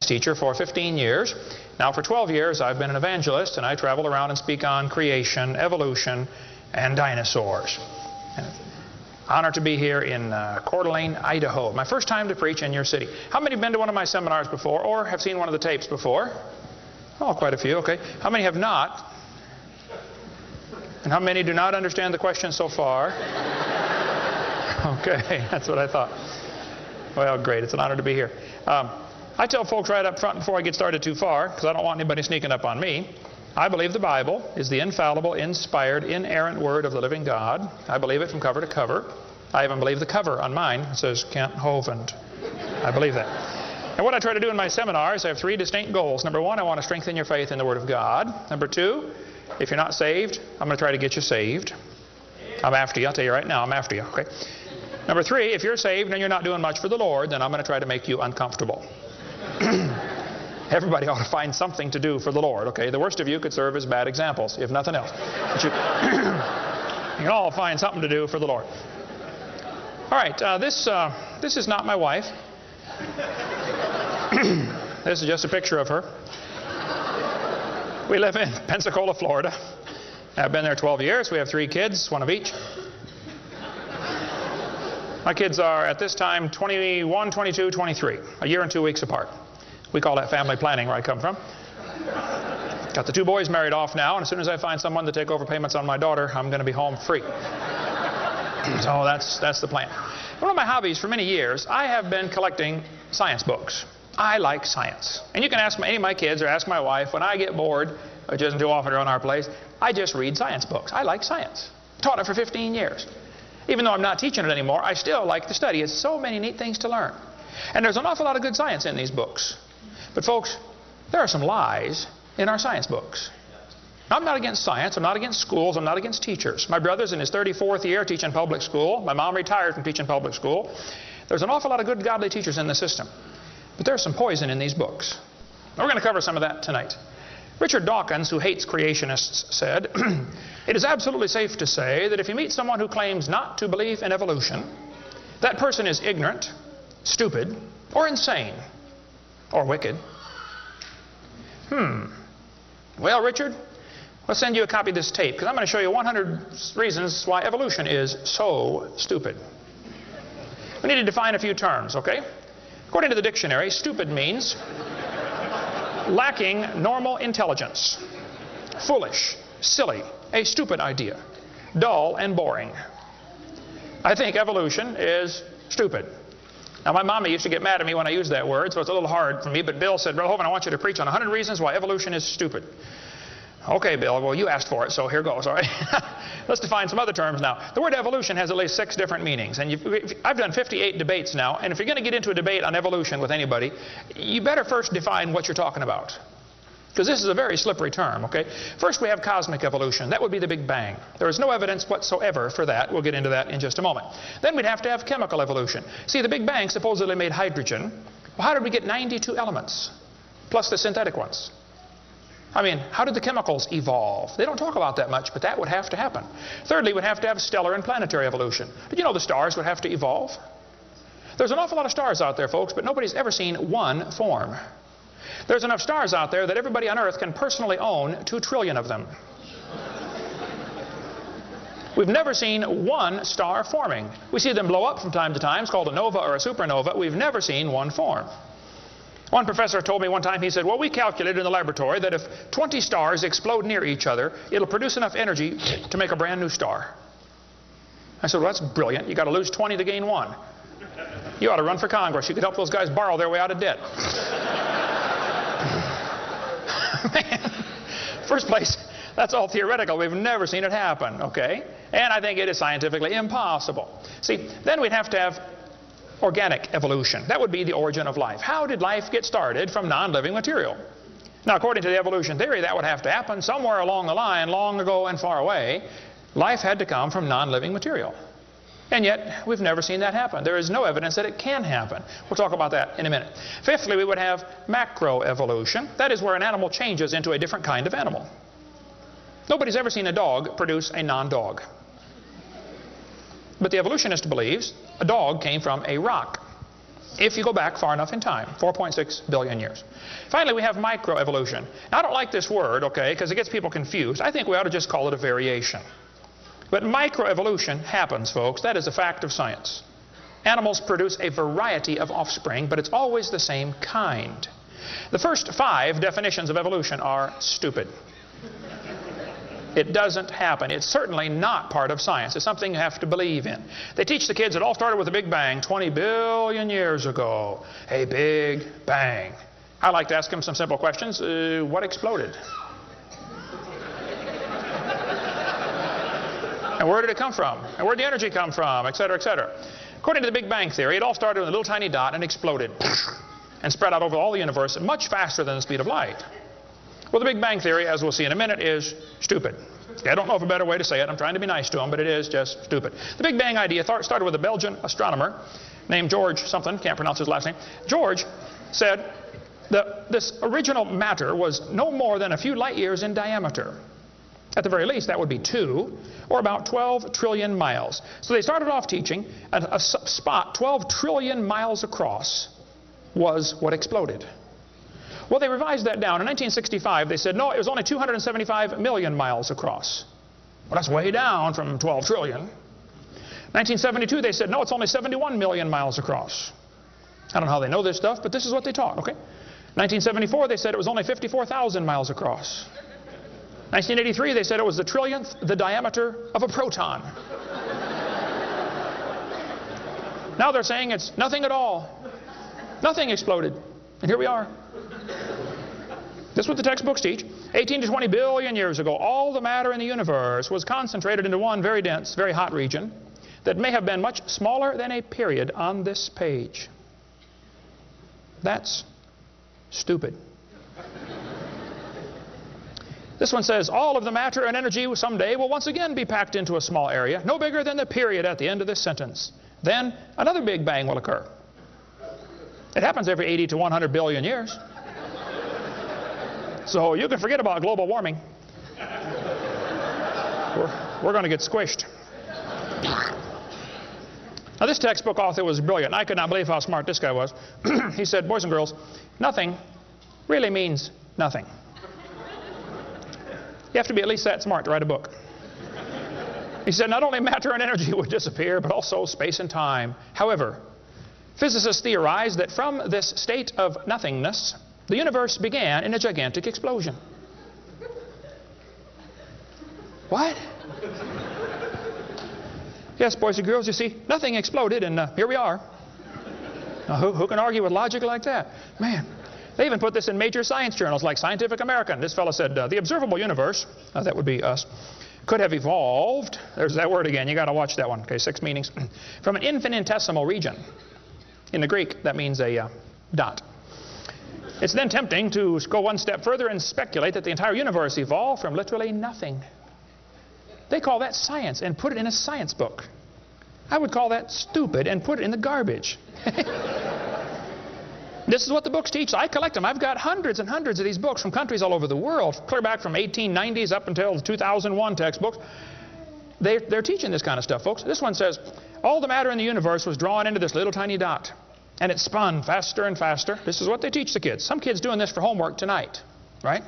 teacher for 15 years. Now for 12 years I've been an evangelist, and I travel around and speak on creation, evolution, and dinosaurs. Honor to be here in Coeur d'Alene, Idaho. My first time to preach in your city. How many have been to one of my seminars before or have seen one of the tapes before? Oh, quite a few, okay. How many have not? And how many do not understand the question so far? Okay, that's what I thought. Well, great. It's an honor to be here. I tell folks right up front before I get started too far, because I don't want anybody sneaking up on me, I believe the Bible is the infallible, inspired, inerrant Word of the living God. I believe it from cover to cover. I even believe the cover on mine. It says Kent Hovind. I believe that. And what I try to do in my seminars, I have three distinct goals. Number one, I want to strengthen your faith in the Word of God. Number two, if you're not saved, I'm going to try to get you saved. I'm after you. I'll tell you right now, I'm after you. Okay. Number three, if you're saved and you're not doing much for the Lord, then I'm going to try to make you uncomfortable. Everybody ought to find something to do for the Lord, okay? The worst of you could serve as bad examples, if nothing else. But you can all find something to do for the Lord. All right, this is not my wife. This is just a picture of her. We live in Pensacola, Florida. I've been there 12 years. We have 3 kids, one of each. My kids are, at this time, 21, 22, 23, a year and 2 weeks apart. We call that family planning where I come from. Got the 2 boys married off now, and as soon as I find someone to take over payments on my daughter, I'm going to be home free. So that's the plan. One of my hobbies for many years, I have been collecting science books. I like science. And you can ask any of my kids or ask my wife, when I get bored, which isn't too often around our place, I just read science books. I like science. Taught it for 15 years. Even though I'm not teaching it anymore, I still like to study. It's so many neat things to learn. And there's an awful lot of good science in these books. But folks, there are some lies in our science books. I'm not against science. I'm not against schools. I'm not against teachers. My brother's in his 34th year teaching public school. My mom retired from teaching public school. There's an awful lot of good godly teachers in the system. But there's some poison in these books. And we're going to cover some of that tonight. Richard Dawkins, who hates creationists, said, "It is absolutely safe to say that if you meet someone who claims not to believe in evolution, that person is ignorant, stupid, or insane, or wicked." Well, Richard, let's send you a copy of this tape, because I'm going to show you 100 reasons why evolution is so stupid. We need to define a few terms, okay? According to the dictionary, stupid means lacking normal intelligence, foolish, silly, a stupid idea, dull and boring. I think evolution is stupid. Now, my mama used to get mad at me when I used that word, so it's a little hard for me, but Bill said, "Brother Hovind, I want you to preach on 100 reasons why evolution is stupid." Okay, Bill, well, you asked for it, so here goes, all right? Let's define some other terms now. The word evolution has at least 6 different meanings, and I've done 58 debates now, and if you're going to get into a debate on evolution with anybody, you better first define what you're talking about, because this is a very slippery term, okay? First, we have cosmic evolution. That would be the Big Bang. There is no evidence whatsoever for that. We'll get into that in just a moment. Then we'd have to have chemical evolution. See, the Big Bang supposedly made hydrogen. Well, how did we get 92 elements, plus the synthetic ones? I mean, how did the chemicals evolve? They don't talk about that much, but that would have to happen. Thirdly, we'd have to have stellar and planetary evolution. Did you know the stars would have to evolve? There's an awful lot of stars out there, folks, but nobody's ever seen one form. There's enough stars out there that everybody on Earth can personally own 2 trillion of them. We've never seen one star forming. We see them blow up from time to time. It's called a nova or a supernova. We've never seen one form. One professor told me one time, he said, "Well, we calculated in the laboratory that if 20 stars explode near each other, it'll produce enough energy to make a brand new star." I said, "Well, that's brilliant. You got to lose 20 to gain 1. You ought to run for Congress. You could help those guys borrow their way out of debt." Man, first place, that's all theoretical. We've never seen it happen, okay? And I think it is scientifically impossible. See, then we'd have to have organic evolution. That would be the origin of life. How did life get started from non-living material? Now, according to the evolution theory, that would have to happen somewhere along the line, long ago and far away. Life had to come from non-living material. And yet, we've never seen that happen. There is no evidence that it can happen. We'll talk about that in a minute. Fifthly, we would have macroevolution. That is where an animal changes into a different kind of animal. Nobody's ever seen a dog produce a non-dog. But the evolutionist believes a dog came from a rock. if you go back far enough in time, 4.6 billion years. Finally, we have microevolution. Now, I don't like this word, okay, because it gets people confused. I think we ought to just call it a variation. But microevolution happens, folks. That is a fact of science. Animals produce a variety of offspring, but it's always the same kind. The first 5 definitions of evolution are stupid. It doesn't happen. It's certainly not part of science. It's something you have to believe in. They teach the kids it all started with a big bang 20 billion years ago. A big bang. I like to ask them some simple questions. What exploded? And where did it come from? And where did the energy come from? Et cetera, et cetera. According to the Big Bang Theory, it all started with a little tiny dot and exploded and spread out over all the universe much faster than the speed of light. Well, the Big Bang Theory, as we'll see in a minute, is stupid. I don't know of a better way to say it. I'm trying to be nice to them, but it is just stupid. The Big Bang idea started with a Belgian astronomer named George something, can't pronounce his last name. George said that this original matter was no more than a few light years in diameter. At the very least, that would be 2, or about 12 trillion miles. So they started off teaching a spot 12 trillion miles across was what exploded. Well, they revised that down. In 1965, they said, no, it was only 275 million miles across. Well, that's way down from 12 trillion. 1972, they said, no, it's only 71 million miles across. I don't know how they know this stuff, but this is what they taught, okay? 1974, they said it was only 54,000 miles across. 1983, they said it was the trillionth the diameter of a proton. Now they're saying it's nothing at all. Nothing exploded. And here we are. This is what the textbooks teach. 18 to 20 billion years ago, all the matter in the universe was concentrated into one very dense, very hot region that may have been much smaller than a period on this page. That's stupid. This one says, all of the matter and energy someday will once again be packed into a small area, no bigger than the period at the end of this sentence. Then another big bang will occur. It happens every 80 to 100 billion years. So you can forget about global warming. We're going to get squished. Now, this textbook author was brilliant. I could not believe how smart this guy was. He said, boys and girls, nothing really means nothing. You have to be at least that smart to write a book. He said, not only matter and energy would disappear, but also space and time. However, physicists theorize that from this state of nothingness, the universe began in a gigantic explosion. What? Yes, boys and girls, you see, nothing exploded, and here we are. Now, who can argue with logic like that? Man, they even put this in major science journals like Scientific American. This fellow said, the observable universe, that would be us, could have evolved, there's that word again, you got to watch that one, okay, 6 meanings, from an infinitesimal region. In the Greek, that means a dot. It's then tempting to go one step further and speculate that the entire universe evolved from literally nothing. They call that science and put it in a science book. I would call that stupid and put it in the garbage. This is what the books teach. I collect them. I've got hundreds and hundreds of these books from countries all over the world, clear back from 1890s up until the 2001 textbooks. They're teaching this kind of stuff, folks. This one says, all the matter in the universe was drawn into this little tiny dot, and it spun faster and faster. This is what they teach the kids. Some kids doing this for homework tonight, right?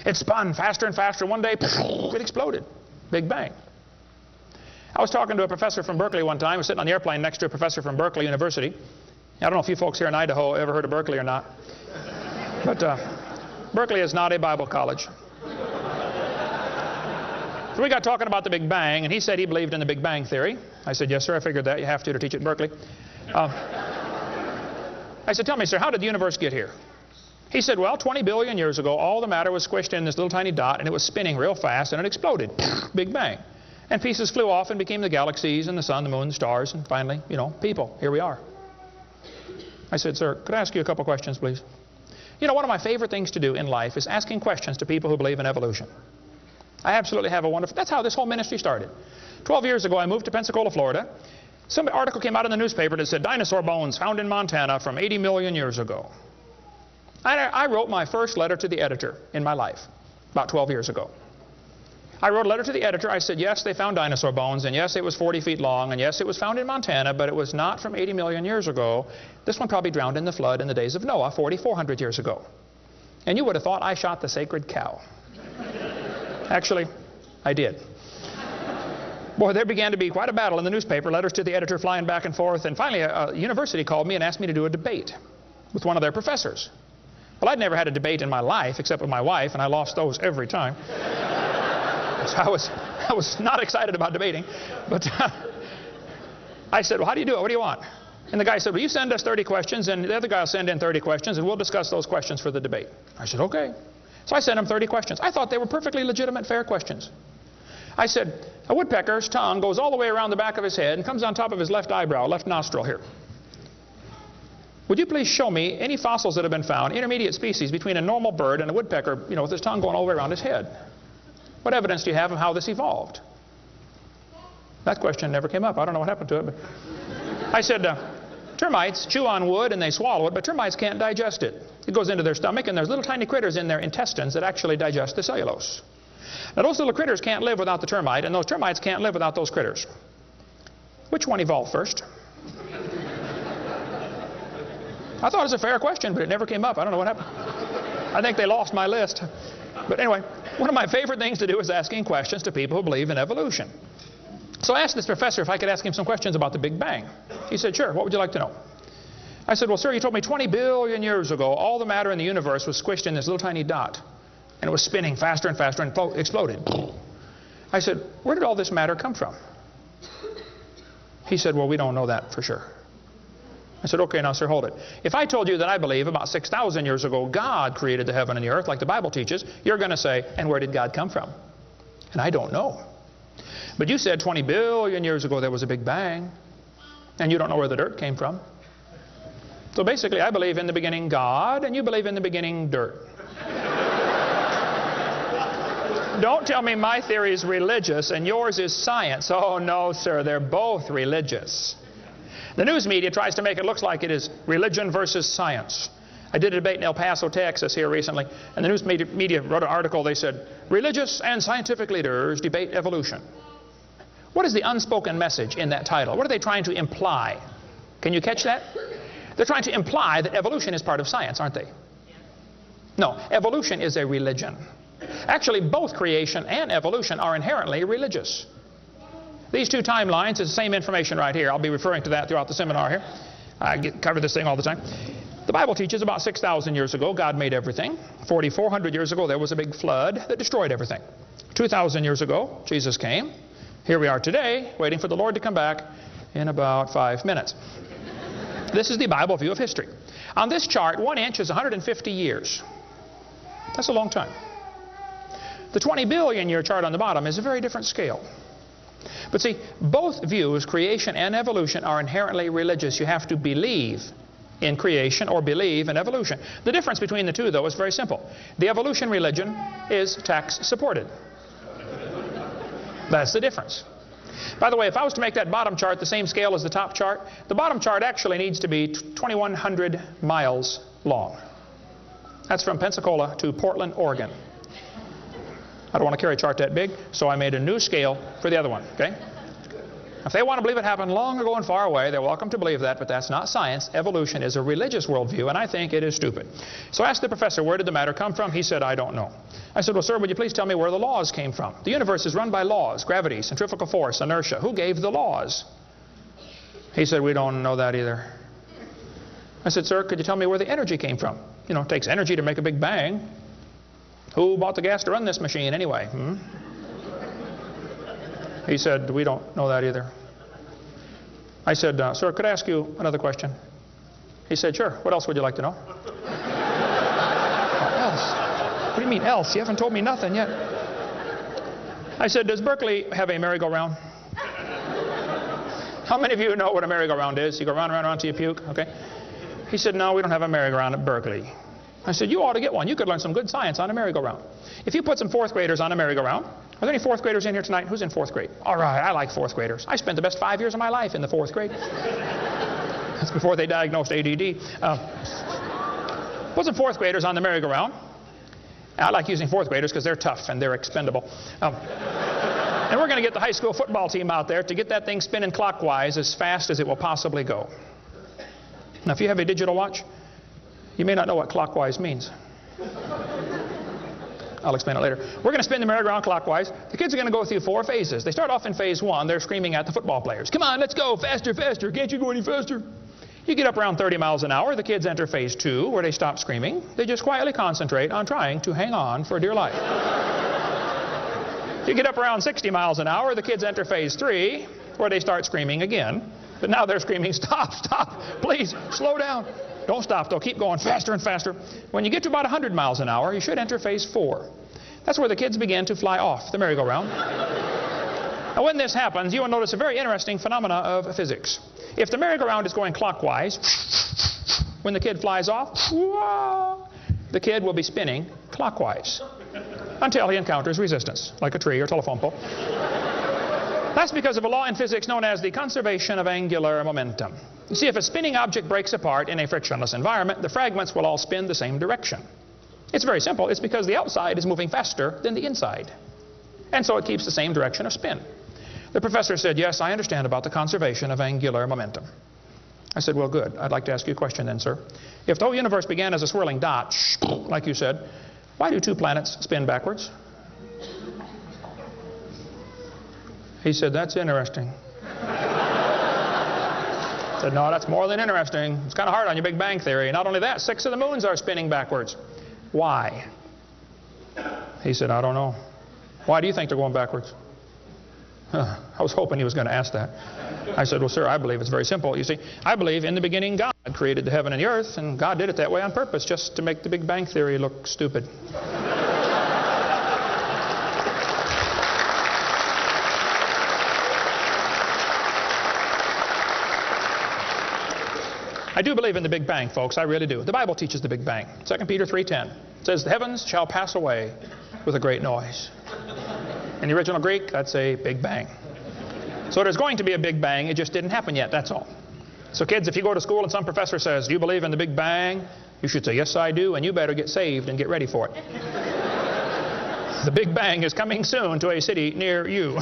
It spun faster and faster. One day, it exploded. Big bang. I was talking to a professor from Berkeley one time. I was sitting on the airplane next to a professor from Berkeley University. I don't know if you folks here in Idaho ever heard of Berkeley or not. But Berkeley is not a Bible college. So we got talking about the Big Bang, and he said he believed in the Big Bang Theory. I said, yes, sir, I figured that. You have to teach it in Berkeley. I said, tell me, sir, how did the universe get here? He said, well, 20 billion years ago, all the matter was squished in this little tiny dot, and it was spinning real fast, and it exploded. Big Bang. And pieces flew off and became the galaxies and the sun, the moon, the stars, and finally, you know, people. Here we are. I said, sir, could I ask you a couple questions, please? You know, one of my favorite things to do in life is asking questions to people who believe in evolution. I absolutely have a wonderful... That's how this whole ministry started. 12 years ago, I moved to Pensacola, Florida. Some article came out in the newspaper that said, dinosaur bones found in Montana from 80 million years ago. I wrote my first letter to the editor in my life, about 12 years ago. I wrote a letter to the editor. I said, yes, they found dinosaur bones, and yes, it was 40 feet long, and yes, it was found in Montana, but it was not from 80 million years ago. This one probably drowned in the flood in the days of Noah, 4,400 years ago. And you would have thought I shot the sacred cow. Actually, I did. Boy, there began to be quite a battle in the newspaper, letters to the editor flying back and forth, and finally a university called me and asked me to do a debate with one of their professors. Well, I'd never had a debate in my life except with my wife, and I lost those every time. So I was not excited about debating. But I said, well, how do you do it? What do you want? And the guy said, well, you send us 30 questions, and the other guy will send in 30 questions, and we'll discuss those questions for the debate. I said, okay. So I sent him 30 questions. I thought they were perfectly legitimate, fair questions. I said, a woodpecker's tongue goes all the way around the back of his head and comes on top of his left eyebrow, left nostril here. Would you please show me any fossils that have been found, intermediate species between a normal bird and a woodpecker, with his tongue going all the way around his head? What evidence do you have of how this evolved? That question never came up. I don't know what happened to it. But I said, termites chew on wood and they swallow it, but termites can't digest it. It goes into their stomach, and there's little tiny critters in their intestines that actually digest the cellulose. Now, those little critters can't live without the termite, and those termites can't live without those critters. Which one evolved first? I thought it was a fair question, but it never came up. I don't know what happened. I think they lost my list. But anyway, one of my favorite things to do is asking questions to people who believe in evolution. So I asked this professor if I could ask him some questions about the Big Bang. He said, sure, what would you like to know? I said, well, sir, you told me 20 billion years ago all the matter in the universe was squished in this little tiny dot. And it was spinning faster and faster and exploded. I said, where did all this matter come from? He said, well, we don't know that for sure. I said, okay, now, sir, hold it. If I told you that I believe about 6,000 years ago God created the heaven and the earth like the Bible teaches, you're going to say, and where did God come from? And I don't know. But you said 20 billion years ago there was a Big Bang, and you don't know where the dirt came from. So basically, I believe in the beginning God, and you believe in the beginning dirt. Don't tell me my theory is religious and yours is science. Oh, no, sir, they're both religious. The news media tries to make it look like it is religion versus science. I did a debate in El Paso, Texas here recently, and the news media wrote an article. They said, religious and scientific leaders debate evolution. What is the unspoken message in that title? What are they trying to imply? Can you catch that? They're trying to imply that evolution is part of science, aren't they? No, evolution is a religion. Actually, both creation and evolution are inherently religious. These two timelines is the same information right here. I'll be referring to that throughout the seminar here. I cover this thing all the time. The Bible teaches about 6,000 years ago God made everything. 4,400 years ago there was a big flood that destroyed everything. 2,000 years ago Jesus came. Here we are today waiting for the Lord to come back in about 5 minutes. This is the Bible view of history. On this chart, 1 inch is 150 years. That's a long time. The 20 billion year chart on the bottom is a very different scale. But see, both views, creation and evolution, are inherently religious. You have to believe in creation or believe in evolution. The difference between the two, though, is very simple. The evolution religion is tax supported. That's the difference. By the way, if I was to make that bottom chart the same scale as the top chart, the bottom chart actually needs to be 2,100 miles long. That's from Pensacola to Portland, Oregon. I don't want to carry a chart that big, so I made a new scale for the other one, okay? If they want to believe it happened long ago and far away, they're welcome to believe that, but that's not science. Evolution is a religious worldview, and I think it is stupid. So I asked the professor, where did the matter come from? He said, I don't know. I said, well, sir, would you please tell me where the laws came from? The universe is run by laws, gravity, centrifugal force, inertia. Who gave the laws? He said, we don't know that either. I said, sir, could you tell me where the energy came from? You know, it takes energy to make a big bang. Who bought the gas to run this machine anyway? He said, we don't know that either. I said, sir, could I ask you another question? He said, sure. What else would you like to know? Else? What do you mean else? You haven't told me nothing yet. I said, does Berkeley have a merry-go-round? How many of you know what a merry-go-round is? You go round and round until you puke? Okay. He said, no, we don't have a merry-go-round at Berkeley. I said, you ought to get one. You could learn some good science on a merry-go-round. If you put some fourth graders on a merry-go-round, are there any fourth graders in here tonight? Who's in fourth grade? All right, I like fourth graders. I spent the best 5 years of my life in the fourth grade. That's before they diagnosed ADD. Put some fourth graders on the merry-go-round, I like using fourth graders because they're tough and they're expendable. And we're going to get the high school football team out there to get that thing spinning clockwise as fast as it will possibly go. Now, if you have a digital watch, you may not know what clockwise means. I'll explain it later. We're going to spin the merry-go-round clockwise. The kids are going to go through 4 phases. They start off in phase 1. They're screaming at the football players. Come on, let's go. Faster, faster. Can't you go any faster? You get up around 30 miles an hour. The kids enter phase 2, where they stop screaming. They just quietly concentrate on trying to hang on for dear life. You get up around 60 miles an hour. The kids enter phase 3, where they start screaming again. But now they're screaming, stop, stop, please, slow down. Don't stop, though. Keep going faster and faster. When you get to about 100 miles an hour, you should enter phase 4. That's where the kids begin to fly off the merry-go-round. Now, when this happens, you will notice a very interesting phenomena of physics. If the merry-go-round is going clockwise, when the kid flies off, the kid will be spinning clockwise until he encounters resistance, like a tree or telephone pole. That's because of a law in physics known as the conservation of angular momentum. You see, if a spinning object breaks apart in a frictionless environment, the fragments will all spin the same direction. It's very simple. It's because the outside is moving faster than the inside. And so it keeps the same direction of spin. The professor said, yes, I understand about the conservation of angular momentum. I said, well, good. I'd like to ask you a question then, sir. If the whole universe began as a swirling dot, like you said, why do 2 planets spin backwards? He said, that's interesting. I said, no, that's more than interesting. It's kind of hard on your Big Bang Theory. Not only that, 6 of the moons are spinning backwards. Why? He said, I don't know. Why do you think they're going backwards? I was hoping he was going to ask that. I said, well, sir, I believe it's very simple. You see, I believe in the beginning God created the heaven and the earth, and God did it that way on purpose, just to make the Big Bang Theory look stupid. I do believe in the Big Bang, folks. I really do. The Bible teaches the Big Bang. 2 Peter 3:10 says, the heavens shall pass away with a great noise. In the original Greek, that's a Big Bang. So there's going to be a Big Bang. It just didn't happen yet, that's all. So kids, if you go to school and some professor says, do you believe in the Big Bang? You should say, yes, I do, and you better get saved and get ready for it. The Big Bang is coming soon to a city near you.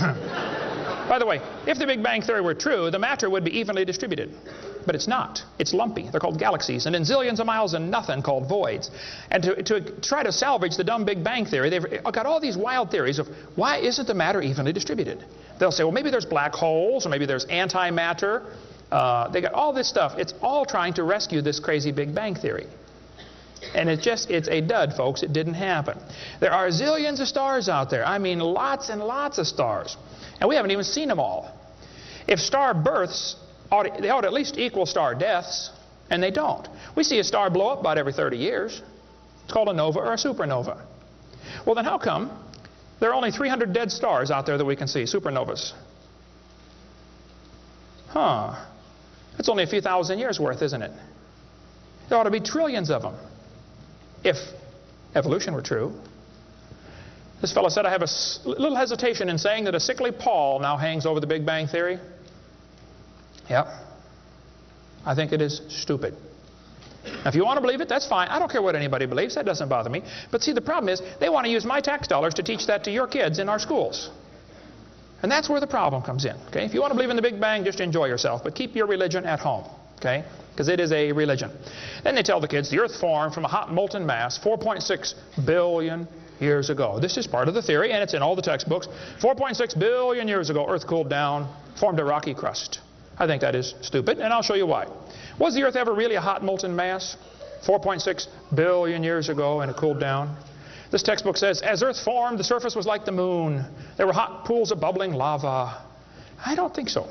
By the way, if the Big Bang Theory were true, the matter would be evenly distributed. But it's not. It's lumpy. They're called galaxies. And in zillions of miles and nothing called voids. And to try to salvage the dumb Big Bang Theory, they've got all these wild theories of why isn't the matter evenly distributed? They'll say, well, maybe there's black holes, or maybe there's antimatter. They got all this stuff. It's all trying to rescue this crazy Big Bang Theory. And it's a dud, folks. It didn't happen. There are zillions of stars out there. I mean, lots and lots of stars. And we haven't even seen them all. If star births, they ought to at least equal star deaths, and they don't. We see a star blow up about every 30 years. It's called a nova or a supernova. Well, then how come there are only 300 dead stars out there that we can see, supernovas? That's only a few thousand years worth, isn't it? There ought to be trillions of them, if evolution were true. This fellow said, I have a little hesitation in saying that a sickly pall now hangs over the Big Bang Theory. Yep. I think it is stupid. Now, if you want to believe it, that's fine. I don't care what anybody believes. That doesn't bother me. But see, the problem is they want to use my tax dollars to teach that to your kids in our schools. And that's where the problem comes in. Okay? If you want to believe in the Big Bang, just enjoy yourself. But keep your religion at home. Okay? Because it is a religion. Then they tell the kids the earth formed from a hot molten mass 4.6 billion years ago. This is part of the theory, and it's in all the textbooks. 4.6 billion years ago, earth cooled down, formed a rocky crust. I think that is stupid, and I'll show you why. Was the earth ever really a hot molten mass 4.6 billion years ago, and it cooled down? This textbook says, as earth formed, the surface was like the moon. There were hot pools of bubbling lava. I don't think so.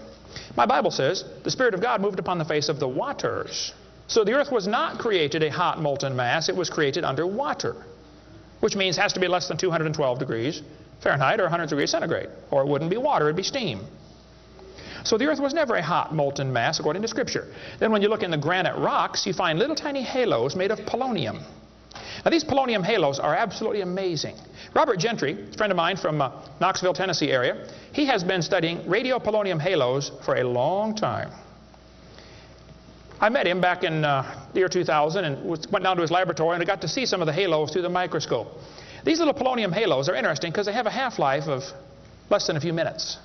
My Bible says the Spirit of God moved upon the face of the waters. So the earth was not created a hot molten mass. It was created under water, which means it has to be less than 212 degrees Fahrenheit or 100 degrees centigrade, or it wouldn't be water, it would be steam. So the earth was never a hot molten mass according to Scripture. Then when you look in the granite rocks, you find little tiny halos made of polonium. Now these polonium halos are absolutely amazing. Robert Gentry, a friend of mine from Knoxville, Tennessee area, he has been studying radiopolonium halos for a long time. I met him back in the year 2000 and went down to his laboratory, and I got to see some of the halos through the microscope. These little polonium halos are interesting because they have a half-life of less than a few minutes.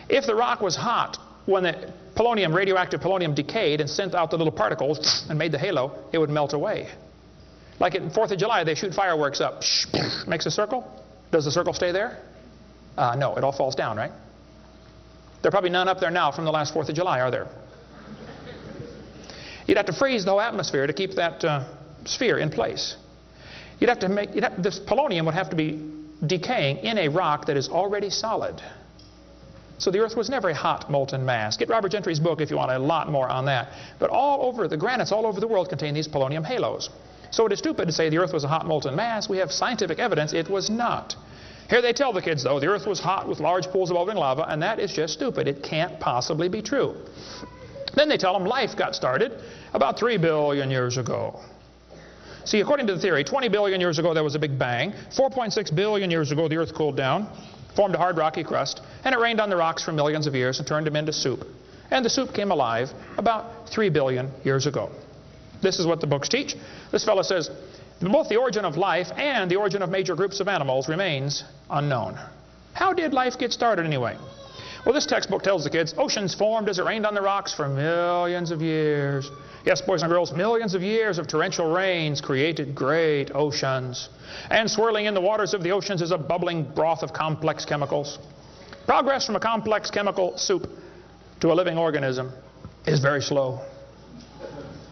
If the rock was hot, when the polonium, radioactive polonium, decayed and sent out the little particles and made the halo, it would melt away. Like at 4th of July, they shoot fireworks up. Makes a circle. Does the circle stay there? No, it all falls down, right? There are probably none up there now from the last 4th of July, are there? You'd have to freeze the whole atmosphere to keep that sphere in place. This polonium would have to be decaying in a rock that is already solid. So the Earth was never a hot molten mass. Get Robert Gentry's book if you want a lot more on that. But all over, the granites all over the world contain these polonium halos. So it is stupid to say the Earth was a hot molten mass. We have scientific evidence it was not. Here they tell the kids, though, the Earth was hot with large pools of bubbling lava, and that is just stupid. It can't possibly be true. Then they tell them life got started about 3 billion years ago. See, according to the theory, 20 billion years ago there was a big bang. 4.6 billion years ago the Earth cooled down, formed a hard rocky crust, and it rained on the rocks for millions of years and turned them into soup. And the soup came alive about 3 billion years ago. This is what the books teach. This fellow says, both the origin of life and the origin of major groups of animals remains unknown. How did life get started anyway? Well, this textbook tells the kids, oceans formed as it rained on the rocks for millions of years. Yes, boys and girls, millions of years of torrential rains created great oceans. And swirling in the waters of the oceans is a bubbling broth of complex chemicals. Progress from a complex chemical soup to a living organism is very slow.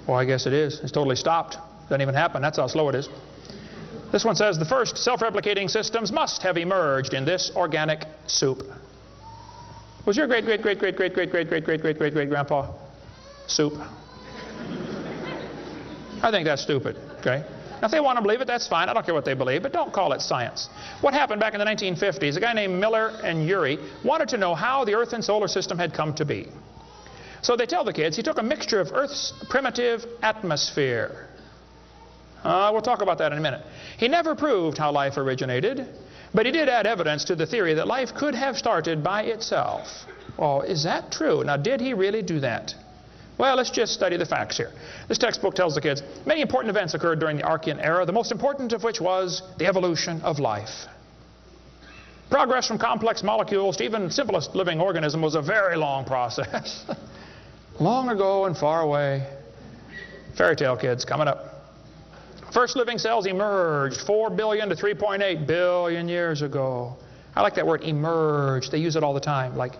Well, I guess it is. It's totally stopped. Doesn't even happen. That's how slow it is. This one says, the first self-replicating systems must have emerged in this organic soup. Was your great-great-great-great-great-great-great-great-great-great-great-grandpa soup? I think that's stupid, okay? Now, if they want to believe it, that's fine. I don't care what they believe, but don't call it science. What happened back in the 1950s, a guy named Miller and Urey wanted to know how the Earth and solar system had come to be. So they tell the kids he took a mixture of Earth's primitive atmosphere. We'll talk about that in a minute. He never proved how life originated, but he did add evidence to the theory that life could have started by itself. Well, is that true? Now, did he really do that? Well, let's just study the facts here. This textbook tells the kids many important events occurred during the Archean era, the most important of which was the evolution of life. Progress from complex molecules to even the simplest living organism was a very long process. Long ago and far away. Fairy tale kids, coming up. First living cells emerged 4 billion to 3.8 billion years ago. I like that word, emerged. They use it all the time. Like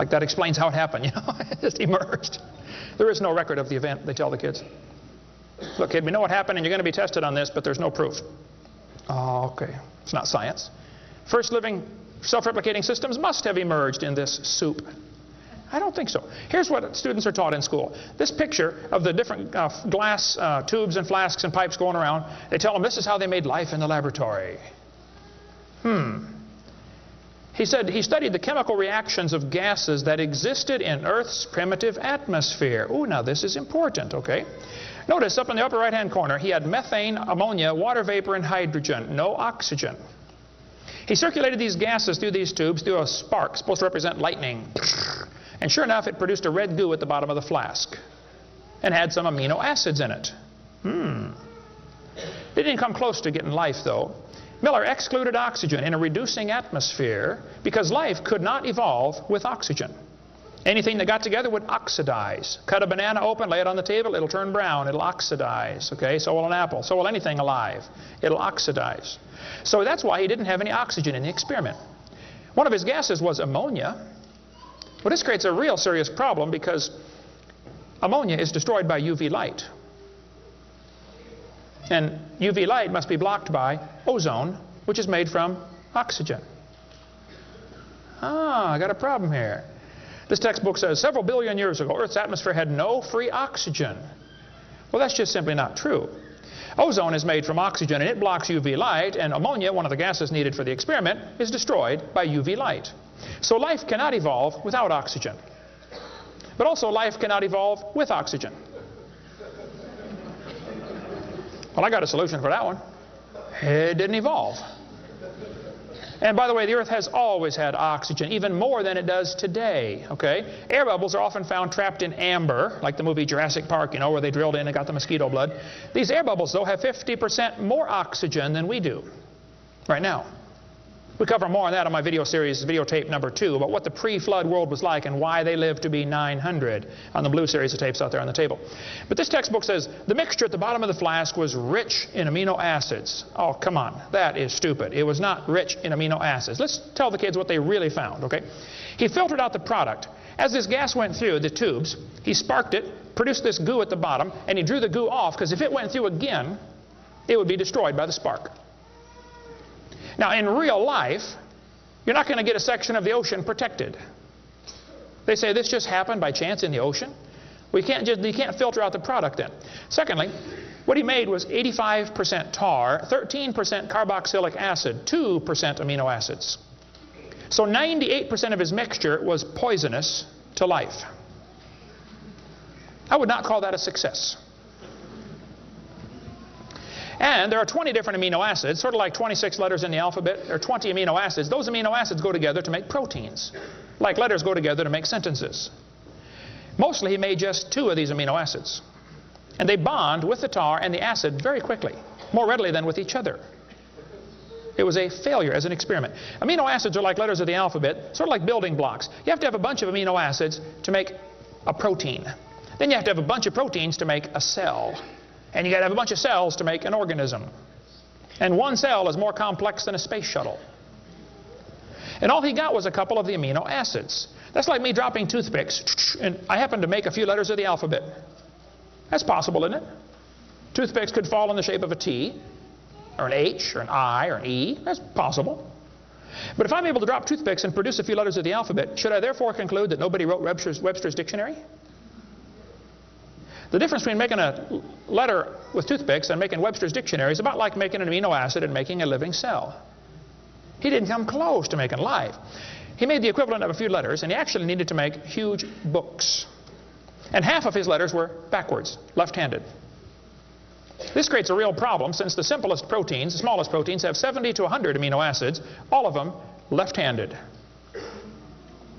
that explains how it happened, you know. It just emerged. There is no record of the event, they tell the kids. Look, kid, we know what happened and you're going to be tested on this, but there's no proof. Oh, okay. It's not science. First living self-replicating systems must have emerged in this soup. I don't think so. Here's what students are taught in school. This picture of the different glass tubes and flasks and pipes going around, they tell them this is how they made life in the laboratory. He said he studied the chemical reactions of gases that existed in Earth's primitive atmosphere. Ooh, now this is important, okay? Notice up in the upper right-hand corner, he had methane, ammonia, water vapor, and hydrogen. No oxygen. He circulated these gases through these tubes through a spark, supposed to represent lightning. And sure enough, it produced a red goo at the bottom of the flask and had some amino acids in it. They didn't come close to getting life, though. Miller excluded oxygen in a reducing atmosphere because life could not evolve with oxygen. Anything that got together would oxidize. Cut a banana open, lay it on the table, it'll turn brown, it'll oxidize. Okay, so will an apple, so will anything alive. It'll oxidize. So that's why he didn't have any oxygen in the experiment. One of his gases was ammonia. Well, this creates a real serious problem because ammonia is destroyed by UV light. And UV light must be blocked by ozone, which is made from oxygen. I got a problem here. This textbook says several billion years ago, Earth's atmosphere had no free oxygen. Well, that's just simply not true. Ozone is made from oxygen, and it blocks UV light, and ammonia, one of the gases needed for the experiment, is destroyed by UV light. So life cannot evolve without oxygen. But also life cannot evolve with oxygen. Well, I got a solution for that one. It didn't evolve. And by the way, the Earth has always had oxygen, even more than it does today, okay? Air bubbles are often found trapped in amber, like the movie Jurassic Park, you know, where they drilled in and got the mosquito blood. These air bubbles, though, have 50% more oxygen than we do right now. We cover more on that on my video series, videotape number 2, about what the pre-flood world was like and why they lived to be 900 on the blue series of tapes out there on the table. But this textbook says the mixture at the bottom of the flask was rich in amino acids. Oh, come on. That is stupid. It was not rich in amino acids. Let's tell the kids what they really found, okay? He filtered out the product. As this gas went through the tubes, he sparked it, produced this goo at the bottom, and he drew the goo off, because if it went through again, it would be destroyed by the spark. Now, in real life, you're not going to get a section of the ocean protected. They say this just happened by chance in the ocean. You can't filter out the product then. Secondly, what he made was 85% tar, 13% carboxylic acid, 2% amino acids. So 98% of his mixture was poisonous to life. I would not call that a success. And there are 20 different amino acids, sort of like 26 letters in the alphabet. There are 20 amino acids. Those amino acids go together to make proteins, like letters go together to make sentences. Mostly he made just 2 of these amino acids. And they bond with the tar and the acid very quickly, more readily than with each other. It was a failure as an experiment. Amino acids are like letters of the alphabet, sort of like building blocks. You have to have a bunch of amino acids to make a protein. Then you have to have a bunch of proteins to make a cell. And you got to have a bunch of cells to make an organism. And one cell is more complex than a space shuttle. And all he got was a couple of the amino acids. That's like me dropping toothpicks, and I happen to make a few letters of the alphabet. That's possible, isn't it? Toothpicks could fall in the shape of a T, or an H, or an I, or an E. That's possible. But if I'm able to drop toothpicks and produce a few letters of the alphabet, should I therefore conclude that nobody wrote Webster's dictionary? The difference between making a letter with toothpicks and making Webster's dictionary is about like making an amino acid and making a living cell. He didn't come close to making life. He made the equivalent of a few letters, and he actually needed to make huge books. And half of his letters were backwards, left-handed. This creates a real problem, since the simplest proteins, the smallest proteins, have 70 to 100 amino acids, all of them left-handed.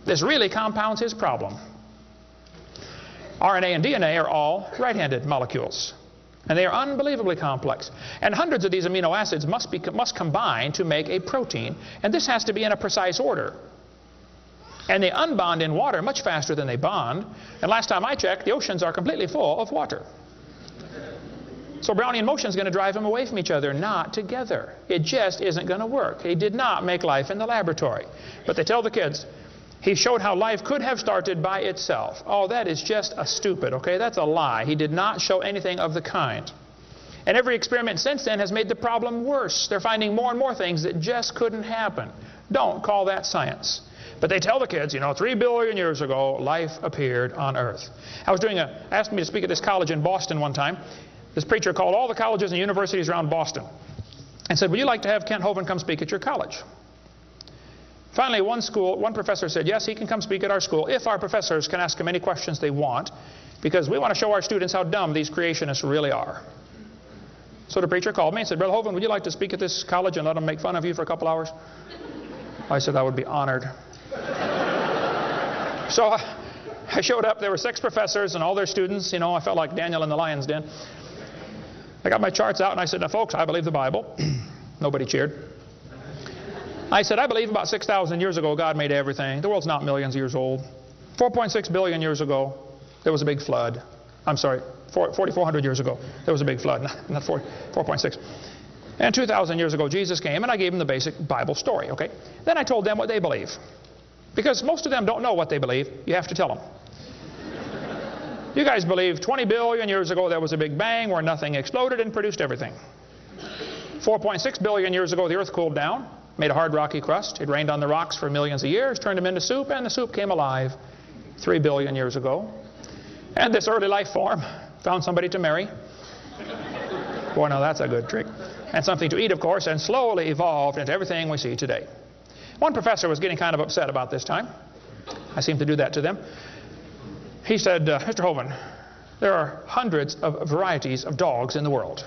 This really compounds his problem. RNA and DNA are all right-handed molecules, and they are unbelievably complex. And hundreds of these amino acids must combine to make a protein, and this has to be in a precise order. And they unbond in water much faster than they bond, and last time I checked, the oceans are completely full of water. So Brownian motion is going to drive them away from each other, not together. It just isn't going to work. He did not make life in the laboratory. But they tell the kids, he showed how life could have started by itself. Oh, that is just a stupid, okay? That's a lie. He did not show anything of the kind. And every experiment since then has made the problem worse. They're finding more and more things that just couldn't happen. Don't call that science. But they tell the kids, you know, 3 billion years ago, life appeared on Earth. Asked me to speak at this college in Boston one time. This preacher called all the colleges and universities around Boston and said, would you like to have Kent Hovind come speak at your college? Finally, one professor said, yes, he can come speak at our school if our professors can ask him any questions they want, because we want to show our students how dumb these creationists really are. So the preacher called me and said, Brother Hovind, would you like to speak at this college and let them make fun of you for a couple hours? I said I would be honored. So I showed up. There were 6 professors and all their students. You know, I felt like Daniel in the lion's den. I got my charts out and I said, now folks, I believe the Bible. Nobody cheered. I said, I believe about 6,000 years ago God made everything. The world's not millions of years old. 4.6 billion years ago, there was a big flood. I'm sorry, 4,400 years ago, there was a big flood, not 4.6. And 2,000 years ago, Jesus came, and I gave them the basic Bible story, okay? Then I told them what they believe. Because most of them don't know what they believe. You have to tell them. You guys believe 20 billion years ago there was a big bang where nothing exploded and produced everything. 4.6 billion years ago the earth cooled down, made a hard rocky crust. It rained on the rocks for millions of years, turned them into soup, and the soup came alive 3 billion years ago. And this early life form found somebody to marry. Boy, now that's a good trick. And something to eat, of course, and slowly evolved into everything we see today. One professor was getting kind of upset about this time. I seem to do that to them. He said, Mr. Hovind, there are hundreds of varieties of dogs in the world.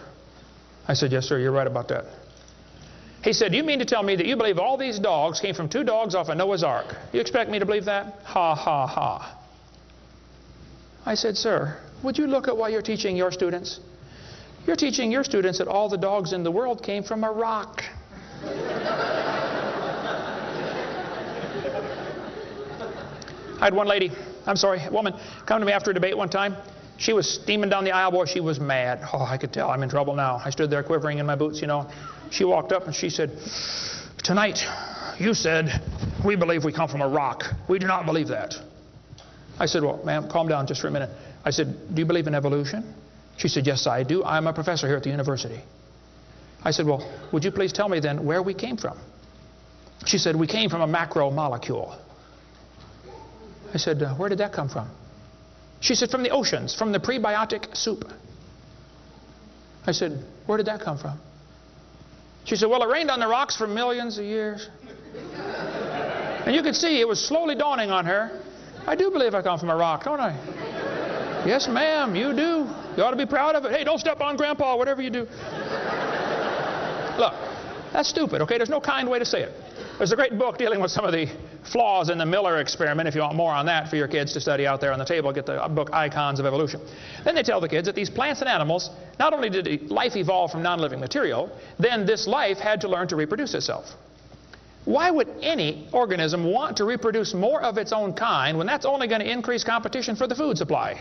I said, yes, sir, you're right about that. He said, "Do you mean to tell me that you believe all these dogs came from 2 dogs off of Noah's Ark? You expect me to believe that?" Ha, ha, ha. I said, "Sir, would you look at what you're teaching your students? You're teaching your students that all the dogs in the world came from a rock." I had one woman, come to me after a debate one time. She was steaming down the aisle. Boy, she was mad. Oh, I could tell I'm in trouble now. I stood there quivering in my boots, you know. She walked up and she said, "Tonight, you said we believe we come from a rock. We do not believe that." I said, "Well, ma'am, calm down just for a minute." I said, "Do you believe in evolution?" She said, "Yes, I do. I'm a professor here at the university." I said, "Well, would you please tell me then where we came from?" She said, "We came from a macromolecule." I said, "Where did that come from?" She said, "From the oceans, from the prebiotic soup." I said, "Where did that come from?" She said, "Well, it rained on the rocks for millions of years." And you could see it was slowly dawning on her. I do believe I come from a rock, don't I? Yes, ma'am, you do. You ought to be proud of it. Hey, don't step on Grandpa, whatever you do. Look, that's stupid, okay? There's no kind way to say it. There's a great book dealing with some of the flaws in the Miller experiment. If you want more on that for your kids to study out there on the table, get the book Icons of Evolution. Then they tell the kids that these plants and animals, not only did life evolve from non-living material, then this life had to learn to reproduce itself. Why would any organism want to reproduce more of its own kind when that's only going to increase competition for the food supply?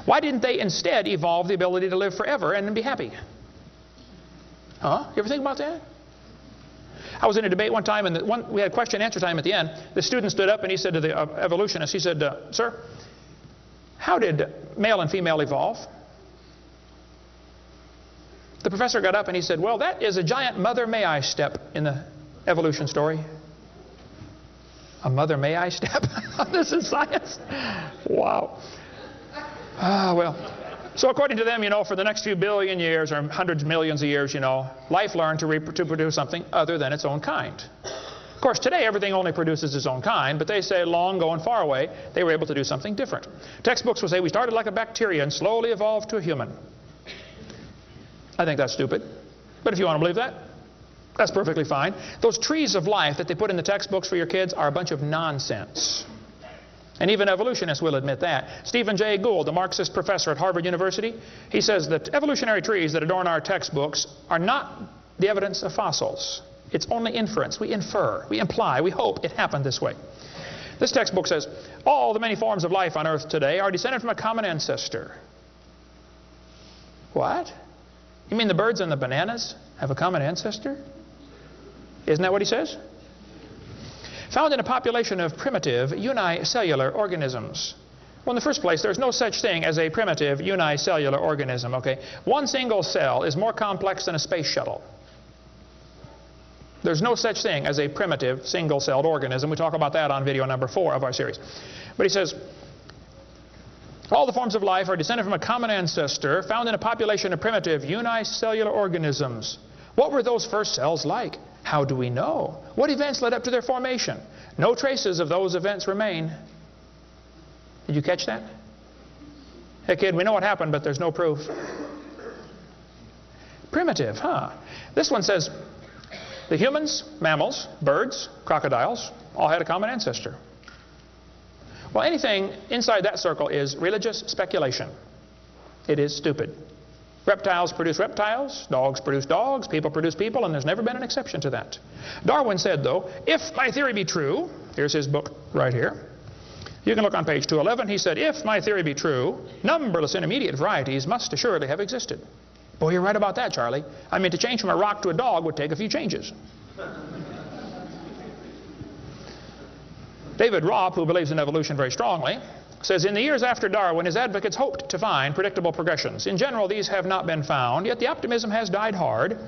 Why didn't they instead evolve the ability to live forever and be happy? Huh? You ever think about that? I was in a debate one time, and we had question and answer time at the end. The student stood up and he said to the evolutionist, he said, "Sir, how did male and female evolve?" The professor got up and he said, "Well, that is a giant mother may I step in the evolution story." A mother may I step? This is science. Wow. Well, so according to them, you know, for the next few billion years or hundreds of millions of years, you know, life learned to produce something other than its own kind. Of course, today everything only produces its own kind, but they say long ago and far away, they were able to do something different. Textbooks will say we started like a bacteria and slowly evolved to a human. I think that's stupid. But if you want to believe that, that's perfectly fine. Those trees of life that they put in the textbooks for your kids are a bunch of nonsense. And even evolutionists will admit that. Stephen Jay Gould, the Marxist professor at Harvard University, he says that evolutionary trees that adorn our textbooks are not the evidence of fossils. It's only inference. We infer, we imply, we hope it happened this way. This textbook says, all the many forms of life on Earth today are descended from a common ancestor. What? You mean the birds and the bananas have a common ancestor? Isn't that what he says? Found in a population of primitive unicellular organisms. Well, in the first place, there's no such thing as a primitive unicellular organism, okay? One single cell is more complex than a space shuttle. There's no such thing as a primitive single-celled organism. We talk about that on video number 4 of our series. But he says, all the forms of life are descended from a common ancestor found in a population of primitive unicellular organisms. What were those first cells like? How do we know? What events led up to their formation? No traces of those events remain. Did you catch that? Hey kid, we know what happened, but there's no proof. Primitive, huh? This one says the humans, mammals, birds, crocodiles all had a common ancestor. Well, anything inside that circle is religious speculation. It is stupid. Reptiles produce reptiles, dogs produce dogs, people produce people, and there's never been an exception to that. Darwin said, though, if my theory be true, here's his book right here. You can look on page 211. He said, if my theory be true, numberless intermediate varieties must assuredly have existed. Boy, you're right about that, Charlie. I mean, to change from a rock to a dog would take a few changes. David Robb, who believes in evolution very strongly, says, in the years after Darwin, his advocates hoped to find predictable progressions. In general, these have not been found, yet the optimism has died hard,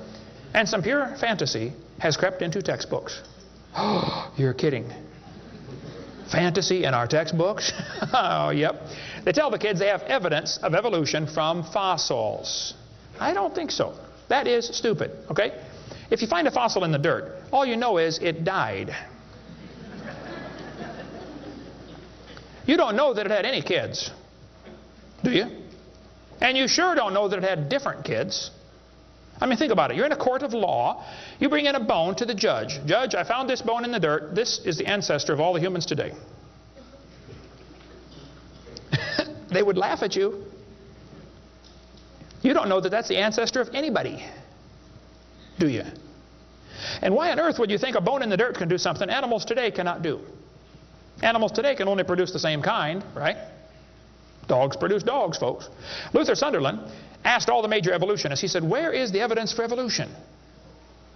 and some pure fantasy has crept into textbooks. Oh, you're kidding. Fantasy in our textbooks? Oh, yep. They tell the kids they have evidence of evolution from fossils. I don't think so. That is stupid, okay? If you find a fossil in the dirt, all you know is it died. You don't know that it had any kids, do you? And you sure don't know that it had different kids. I mean, think about it. You're in a court of law. You bring in a bone to the judge. Judge, I found this bone in the dirt. This is the ancestor of all the humans today. They would laugh at you. You don't know that that's the ancestor of anybody, do you? And why on earth would you think a bone in the dirt can do something animals today cannot do? Animals today can only produce the same kind, right? Dogs produce dogs, folks. Luther Sunderland asked all the major evolutionists, he said, where is the evidence for evolution?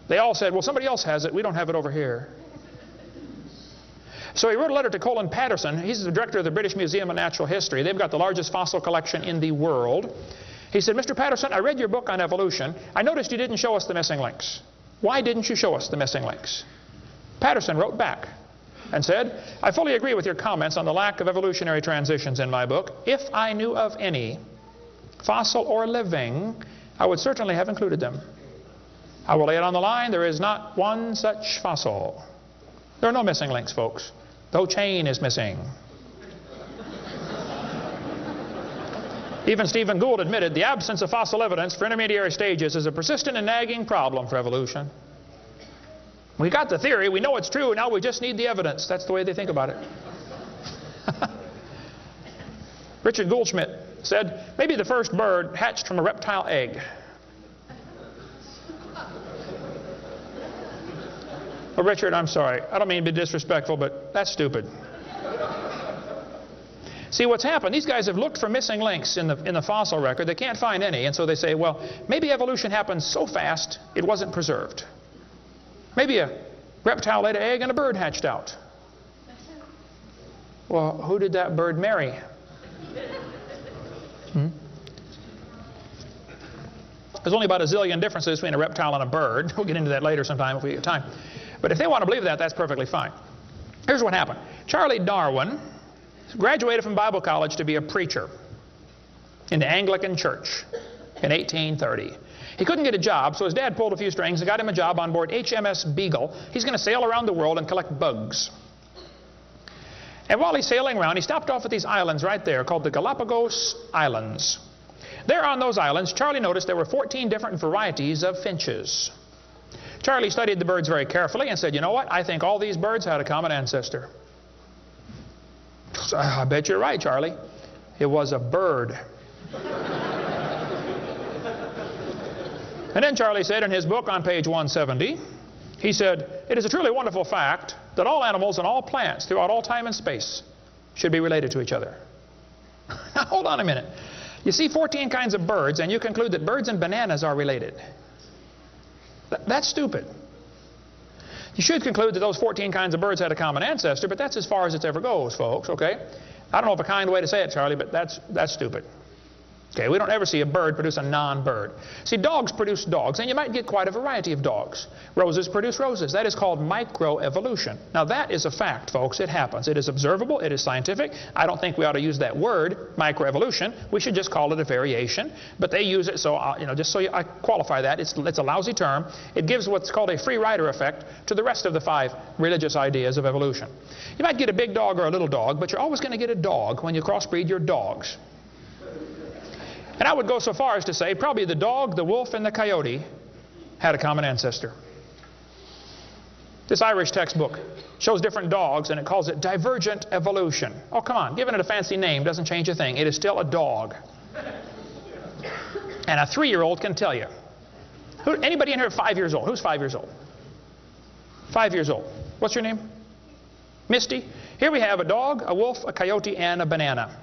They all said, well, somebody else has it. We don't have it over here. So he wrote a letter to Colin Patterson. He's the director of the British Museum of Natural History. They've got the largest fossil collection in the world. He said, Mr. Patterson, I read your book on evolution. I noticed you didn't show us the missing links. Why didn't you show us the missing links? Patterson wrote back and said, I fully agree with your comments on the lack of evolutionary transitions in my book. If I knew of any, fossil or living, I would certainly have included them. I will lay it on the line, there is not one such fossil. There are no missing links, folks. The whole chain is missing. Even Stephen Gould admitted the absence of fossil evidence for intermediary stages is a persistent and nagging problem for evolution. We got the theory, we know it's true, now we just need the evidence. That's the way they think about it. Richard Goldschmidt said, maybe the first bird hatched from a reptile egg. Well, Richard, I'm sorry. I don't mean to be disrespectful, but that's stupid. See, what's happened, these guys have looked for missing links in the fossil record. They can't find any, and so they say, well, maybe evolution happened so fast it wasn't preserved. Maybe a reptile laid an egg and a bird hatched out. Well, who did that bird marry? There's only about a zillion differences between a reptile and a bird. We'll get into that later sometime if we get time. But if they want to believe that, that's perfectly fine. Here's what happened. Charlie Darwin graduated from Bible college to be a preacher in the Anglican Church in 1830. He couldn't get a job, so his dad pulled a few strings and got him a job on board HMS Beagle. He's going to sail around the world and collect bugs. And while he's sailing around, he stopped off at these islands right there called the Galapagos Islands. There on those islands, Charlie noticed there were 14 different varieties of finches. Charlie studied the birds very carefully and said, you know what? I think all these birds had a common ancestor. I bet you're right, Charlie. It was a bird. And then Charlie said in his book on page 170, he said, it is a truly wonderful fact that all animals and all plants throughout all time and space should be related to each other. Now, hold on a minute. You see 14 kinds of birds, and you conclude that birds and bananas are related. That's stupid. You should conclude that those 14 kinds of birds had a common ancestor, but that's as far as it ever goes, folks, okay? I don't know of a kind way to say it, Charlie, but that's stupid. Okay, we don't ever see a bird produce a non-bird. See, dogs produce dogs, and you might get quite a variety of dogs. Roses produce roses. That is called microevolution. Now, that is a fact, folks. It happens. It is observable. It is scientific. I don't think we ought to use that word, microevolution. We should just call it a variation. But they use it, so, just so I qualify that, it's a lousy term. It gives what's called a free rider effect to the rest of the 5 religious ideas of evolution. You might get a big dog or a little dog, but you're always going to get a dog when you crossbreed your dogs. And I would go so far as to say probably the dog, the wolf, and the coyote had a common ancestor. This Irish textbook shows different dogs, and it calls it divergent evolution. Oh, come on. Giving it a fancy name doesn't change a thing. It is still a dog. And a 3-year-old can tell you. Anybody in here 5 years old? Who's 5 years old? 5 years old. What's your name? Misty. Here we have a dog, a wolf, a coyote, and a banana.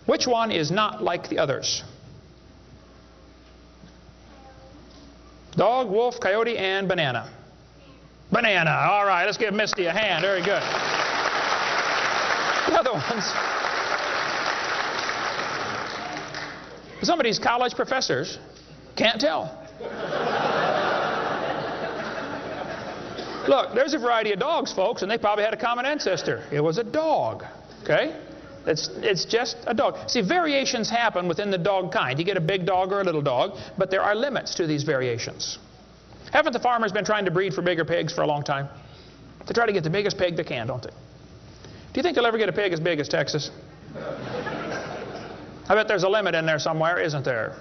Which one is not like the others? Dog, wolf, coyote, and banana. Banana. All right, let's give Misty a hand. Very good. The other ones. Some of these college professors can't tell. Look, there's a variety of dogs, folks, and they probably had a common ancestor. It was a dog. Okay? It's just a dog. See, variations happen within the dog kind. You get a big dog or a little dog, but there are limits to these variations. Haven't the farmers been trying to breed for bigger pigs for a long time? They try to get the biggest pig they can, don't they? Do you think they'll ever get a pig as big as Texas? I bet there's a limit in there somewhere, isn't there?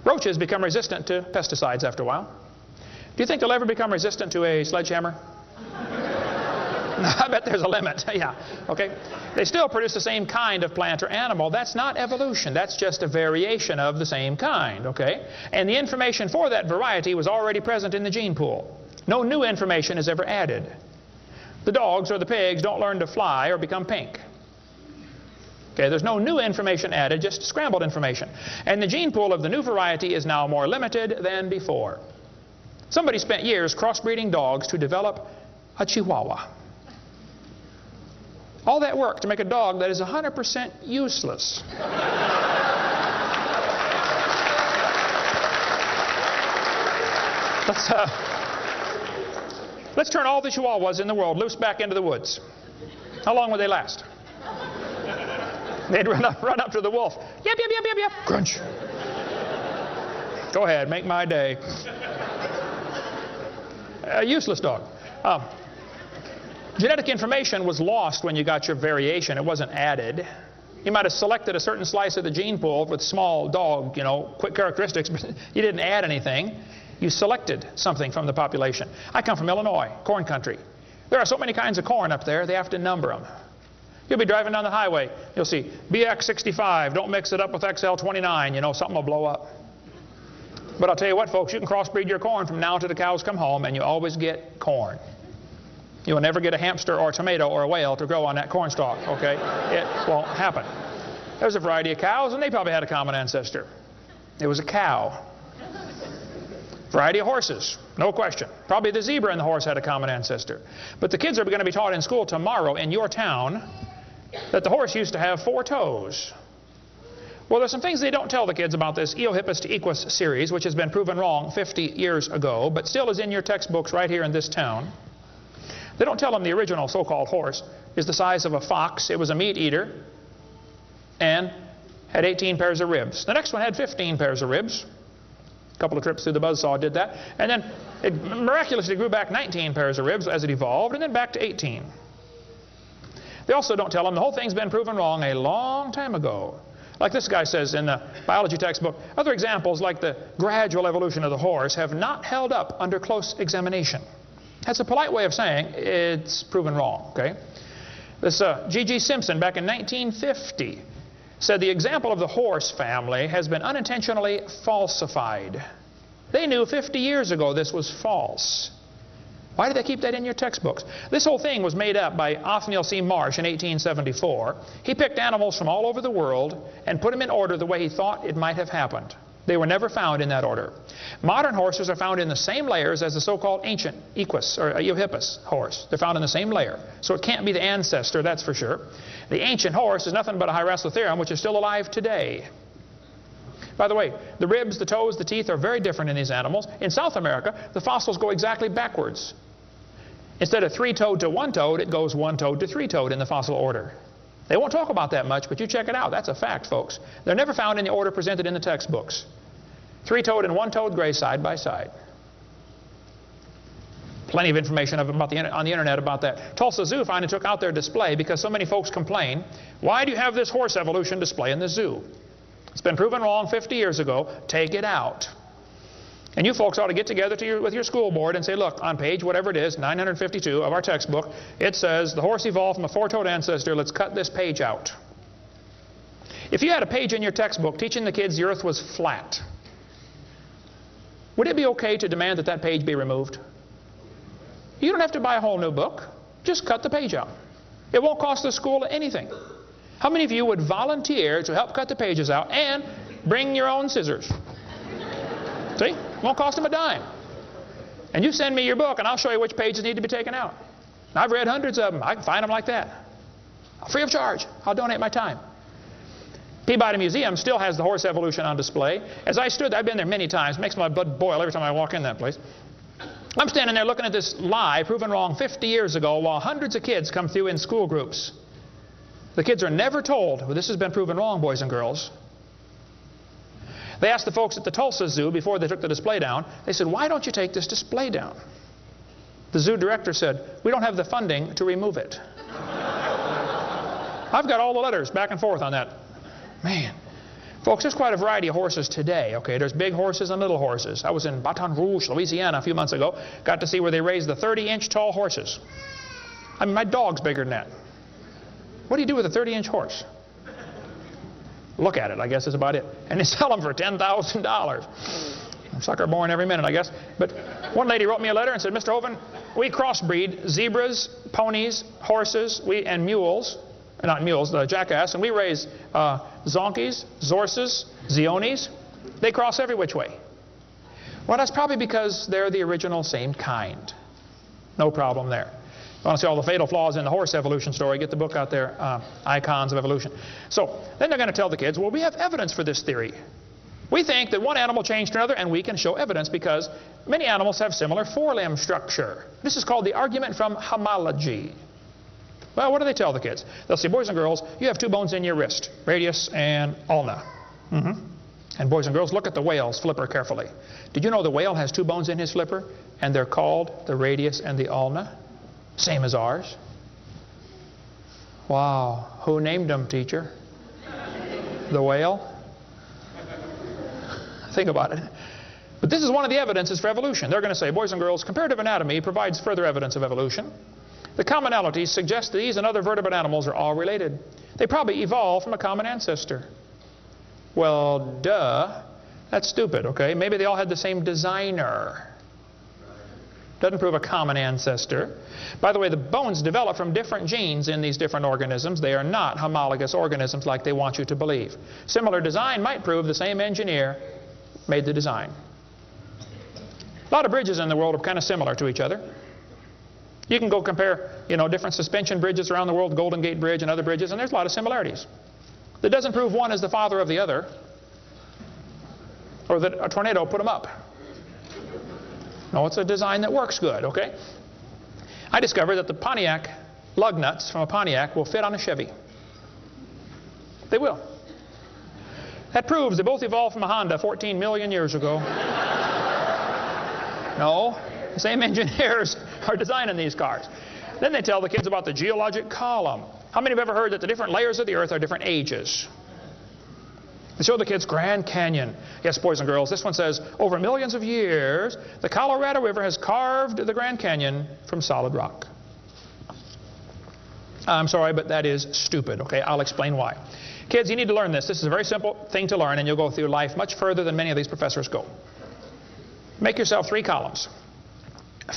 Roaches become resistant to pesticides after a while. Do you think they'll ever become resistant to a sledgehammer? I bet there's a limit. Yeah. Okay. They still produce the same kind of plant or animal. That's not evolution. That's just a variation of the same kind. Okay. And the information for that variety was already present in the gene pool. No new information is ever added. The dogs or the pigs don't learn to fly or become pink. Okay. There's no new information added, just scrambled information. And the gene pool of the new variety is now more limited than before. Somebody spent years crossbreeding dogs to develop a Chihuahua. All that work to make a dog that is 100% useless. Let's turn all the Chihuahuas in the world loose back into the woods. How long would they last? They'd run up to the wolf. Yep, yep, yep, yep, yep. Crunch. Go ahead, make my day. A useless dog. Genetic information was lost when you got your variation. It wasn't added. You might have selected a certain slice of the gene pool with small dog, quick characteristics, but you didn't add anything. You selected something from the population. I come from Illinois, corn country. There are so many kinds of corn up there, they have to number them. You'll be driving down the highway. You'll see BX65, don't mix it up with XL29, something will blow up. But I'll tell you what, folks, you can crossbreed your corn from now till the cows come home, and you always get corn. You will never get a hamster or a tomato or a whale to grow on that corn stalk, okay? It won't happen. There's a variety of cows, and they probably had a common ancestor. It was a cow. Variety of horses, no question. Probably the zebra and the horse had a common ancestor. But the kids are going to be taught in school tomorrow in your town that the horse used to have 4 toes. Well, there's some things they don't tell the kids about this Eohippus to Equus series, which has been proven wrong 50 years ago, but still is in your textbooks right here in this town. They don't tell them the original so-called horse is the size of a fox. It was a meat eater and had 18 pairs of ribs. The next one had 15 pairs of ribs. A couple of trips through the buzzsaw did that. And then it miraculously grew back 19 pairs of ribs as it evolved, and then back to 18. They also don't tell them the whole thing's been proven wrong a long time ago. Like this guy says in the biology textbook, other examples like the gradual evolution of the horse have not held up under close examination. That's a polite way of saying it's proven wrong, okay? This G.G. Simpson back in 1950 said the example of the horse family has been unintentionally falsified. They knew 50 years ago this was false. Why did they keep that in your textbooks? This whole thing was made up by Othniel C. Marsh in 1874. He picked animals from all over the world and put them in order the way he thought it might have happened. They were never found in that order. Modern horses are found in the same layers as the so-called ancient Equus or Eohippus horse. They're found in the same layer. So it can't be the ancestor, that's for sure. The ancient horse is nothing but a Hyracotherium, which is still alive today. By the way, the ribs, the toes, the teeth are very different in these animals. In South America, the fossils go exactly backwards. Instead of 3-toed to 1-toed, it goes 1-toed to 3-toed in the fossil order. They won't talk about that much, but you check it out. That's a fact, folks. They're never found in the order presented in the textbooks. 3-toed and 1-toed gray side by side. Plenty of information on the internet about that. Tulsa Zoo finally took out their display because so many folks complain, why do you have this horse evolution display in the zoo? It's been proven wrong 50 years ago. Take it out. And you folks ought to get together with your school board and say, look, on page whatever it is, 952 of our textbook, it says the horse evolved from a 4-toed ancestor. Let's cut this page out. If you had a page in your textbook teaching the kids the earth was flat, would it be okay to demand that that page be removed? You don't have to buy a whole new book. Just cut the page out. It won't cost the school anything. How many of you would volunteer to help cut the pages out and bring your own scissors? See? Won't cost them a dime. And you send me your book and I'll show you which pages need to be taken out. I've read hundreds of them. I can find them like that. Free of charge. I'll donate my time. Peabody Museum still has the horse evolution on display. As I stood, I've been there many times. It makes my blood boil every time I walk in that place. I'm standing there looking at this lie proven wrong 50 years ago while hundreds of kids come through in school groups. The kids are never told, well, this has been proven wrong, boys and girls. They asked the folks at the Tulsa Zoo before they took the display down, they said, why don't you take this display down? The zoo director said, we don't have the funding to remove it. I've got all the letters back and forth on that. Man, Folks, there's quite a variety of horses today, okay? There's big horses and little horses. I was in Baton Rouge, Louisiana a few months ago. Got to see where they raised the 30-inch tall horses. I mean, my dog's bigger than that. What do you do with a 30-inch horse? Look at it, I guess is about it. And they sell them for $10,000. Sucker born every minute, I guess. But one lady wrote me a letter and said, Mr. Hovind, we crossbreed zebras, ponies, horses, and mules. Not mules, the jackass. And we raise zonkies, zorses, zeonies. They cross every which way. Well, that's probably because they're the original same kind. No problem there. If you want to see all the fatal flaws in the horse evolution story, get the book out there, Icons of Evolution. So then they're going to tell the kids, well, we have evidence for this theory. We think that one animal changed to another, and we can show evidence because many animals have similar forelimb structure. This is called the argument from homology. Well, what do they tell the kids? They'll say, boys and girls, you have two bones in your wrist, radius and ulna. And boys and girls, look at the whale's flipper carefully. Did you know the whale has two bones in his flipper, and they're called the radius and the ulna? Same as ours. Wow. Who named them, teacher? The whale? Think about it. But this is one of the evidences for evolution. They're going to say, boys and girls, comparative anatomy provides further evidence of evolution. The commonalities suggest that these and other vertebrate animals are all related. They probably evolved from a common ancestor. Well, duh. That's stupid, okay? Maybe they all had the same designer. Doesn't prove a common ancestor. By the way, the bones develop from different genes in these different organisms. They are not homologous organisms like they want you to believe. Similar design might prove the same engineer made the design. A lot of bridges in the world are kind of similar to each other. You can go compare, different suspension bridges around the world, Golden Gate Bridge and other bridges, and there's a lot of similarities. That doesn't prove one is the father of the other, or that a tornado put them up. No, it's a design that works good, okay? I discovered that the Pontiac lug nuts from a Pontiac will fit on a Chevy. They will. That proves they both evolved from a Honda 14 million years ago. No, the same engineers are designing these cars. Then they tell the kids about the geologic column. How many have ever heard that the different layers of the earth are different ages? They show the kids Grand Canyon. Yes, boys and girls, this one says, over millions of years, the Colorado River has carved the Grand Canyon from solid rock. I'm sorry, but that is stupid, okay? I'll explain why. Kids, you need to learn this. This is a very simple thing to learn, and you'll go through life much further than many of these professors go. Make yourself 3 columns.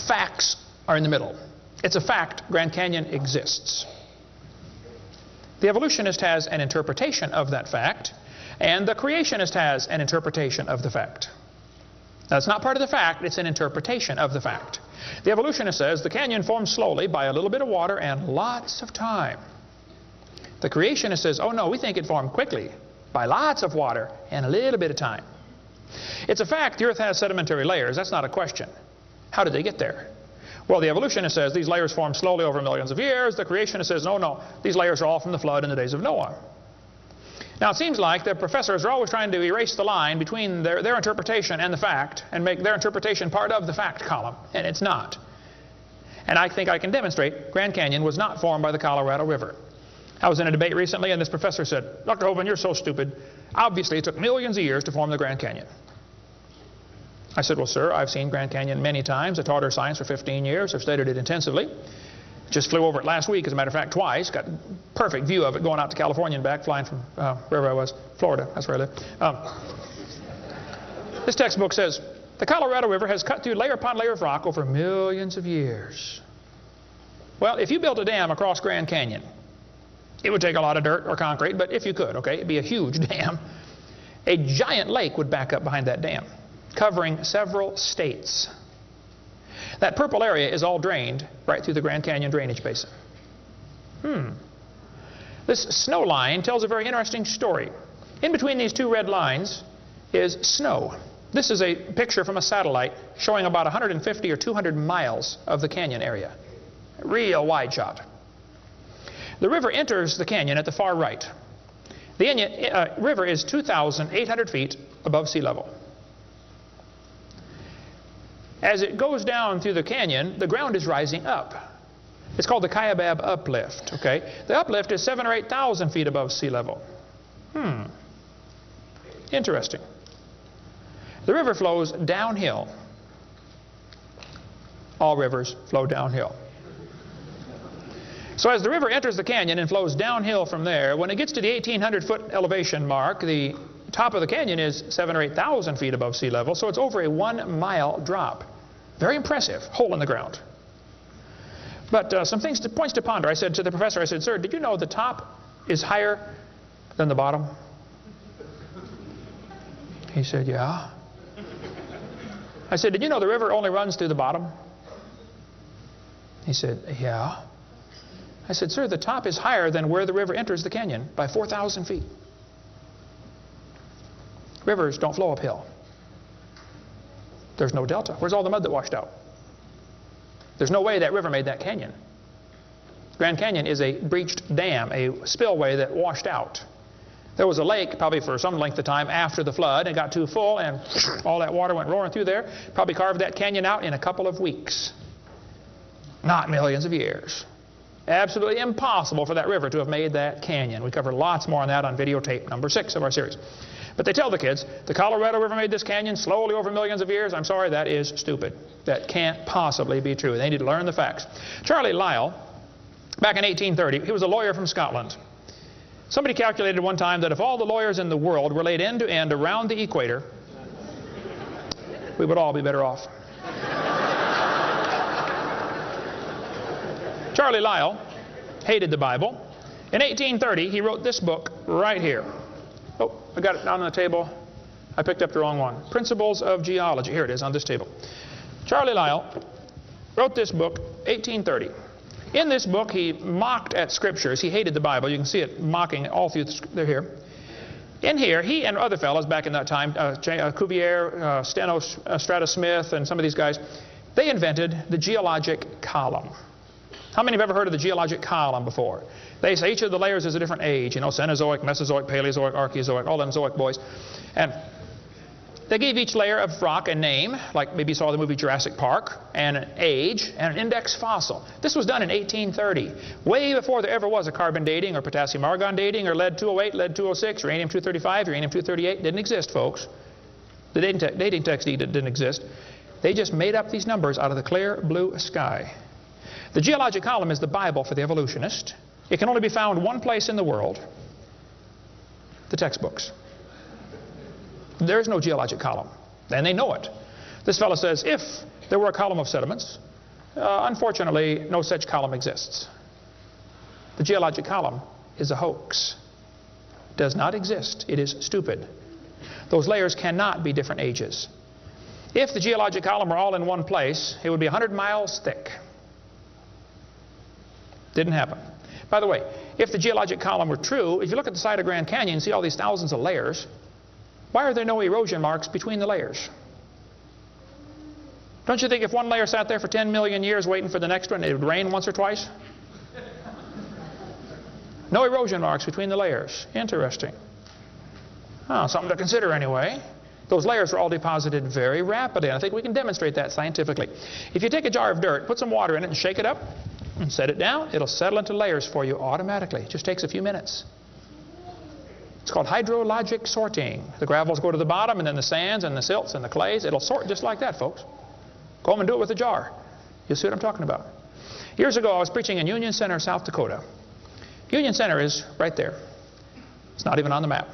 Facts are in the middle. It's a fact Grand Canyon exists. The evolutionist has an interpretation of that fact, and the creationist has an interpretation of the fact. That's not part of the fact, it's an interpretation of the fact. The evolutionist says the canyon formed slowly by a little bit of water and lots of time. The creationist says, oh no, we think it formed quickly by lots of water and a little bit of time. It's a fact the earth has sedimentary layers. That's not a question. How did they get there? Well, the evolutionist says these layers formed slowly over millions of years. The creationist says, no, these layers are all from the flood in the days of Noah. Now, it seems like the professors are always trying to erase the line between their interpretation and the fact and make their interpretation part of the fact column, and it's not. And I think I can demonstrate Grand Canyon was not formed by the Colorado River. I was in a debate recently, and this professor said, Dr. Hovind, you're so stupid. Obviously, it took millions of years to form the Grand Canyon. I said, well, sir, I've seen Grand Canyon many times. I taught earth science for 15 years. I've studied it intensively. Just flew over it last week, as a matter of fact, twice. Got a perfect view of it going out to California and back, flying from wherever I was, Florida. That's where I live. This textbook says, the Colorado River has cut through layer upon layer of rock over millions of years. Well, if you built a dam across Grand Canyon, it would take a lot of dirt or concrete, but if you could, okay, it'd be a huge dam. A giant lake would back up behind that dam, covering several states. That purple area is all drained right through the Grand Canyon drainage basin. This snow line tells a very interesting story. In between these 2 red lines is snow. This is a picture from a satellite showing about 150 or 200 miles of the canyon area. Real wide shot. The river enters the canyon at the far right. The river is 2,800 feet above sea level. As it goes down through the canyon, the ground is rising up. It's called the Kaibab uplift, okay? The uplift is 7,000 or 8,000 feet above sea level. Interesting. The river flows downhill. All rivers flow downhill. So as the river enters the canyon and flows downhill from there, when it gets to the 1,800-foot elevation mark, the top of the canyon is 7,000 or 8,000 feet above sea level, so it's over a 1-mile drop. Very impressive. Hole in the ground. But some points to ponder. I said to the professor, I said, "Sir, did you know the top is higher than the bottom?" He said, "Yeah." I said, "Did you know the river only runs through the bottom?" He said, "Yeah." I said, "Sir, the top is higher than where the river enters the canyon by 4,000 feet. Rivers don't flow uphill. There's no delta. Where's all the mud that washed out? There's no way that river made that canyon. Grand Canyon is a breached dam, a spillway that washed out. There was a lake probably for some length of time after the flood and got too full and all that water went roaring through there. Probably carved that canyon out in a couple of weeks. Not millions of years. Absolutely impossible for that river to have made that canyon. We cover lots more on that on videotape number 6 of our series. But they tell the kids, the Colorado River made this canyon slowly over millions of years. I'm sorry, that is stupid. That can't possibly be true. They need to learn the facts. Charlie Lyell, back in 1830, he was a lawyer from Scotland. Somebody calculated one time that if all the lawyers in the world were laid end to end around the equator, we would all be better off. Charlie Lyell hated the Bible. In 1830, he wrote this book right here. Oh, I got it down on the table. I picked up the wrong one. Principles of Geology. Here it is on this table. Charlie Lyell wrote this book, 1830. In this book, he mocked at scriptures. He hated the Bible. You can see it mocking all through they're here. In here, he and other fellows back in that time, Cuvier, Strata Smith, and some of these guys, they invented the geologic column. How many have ever heard of the geologic column before? They say each of the layers is a different age. You know, Cenozoic, Mesozoic, Paleozoic, Archeozoic, all them Zoic boys. And they gave each layer of rock a name, like maybe you saw the movie Jurassic Park, and an age, and an index fossil. This was done in 1830, way before there ever was a carbon dating or potassium argon dating or lead-208, lead-206, uranium-235, uranium-238. Didn't exist, folks. The dating technique didn't exist. They just made up these numbers out of the clear blue sky. The geologic column is the Bible for the evolutionist. It can only be found one place in the world, the textbooks. There is no geologic column, and they know it. This fellow says, if there were a column of sediments, unfortunately, no such column exists. The geologic column is a hoax. It does not exist. It is stupid. Those layers cannot be different ages. If the geologic column were all in one place, it would be 100 miles thick. Didn't happen. By the way, if the geologic column were true, if you look at the side of Grand Canyon and see all these thousands of layers, why are there no erosion marks between the layers? Don't you think if one layer sat there for 10 million years waiting for the next one, it would rain once or twice? No erosion marks between the layers. Interesting. Oh, something to consider anyway. Those layers were all deposited very rapidly, and I think we can demonstrate that scientifically. If you take a jar of dirt, put some water in it and shake it up, and set it down, it'll settle into layers for you automatically. It just takes a few minutes. It's called hydrologic sorting. The gravels go to the bottom, and then the sands and the silts and the clays. It'll sort just like that, folks. Go home and do it with a jar. You'll see what I'm talking about. Years ago, I was preaching in Union Center, South Dakota. Union Center is right there. It's not even on the map.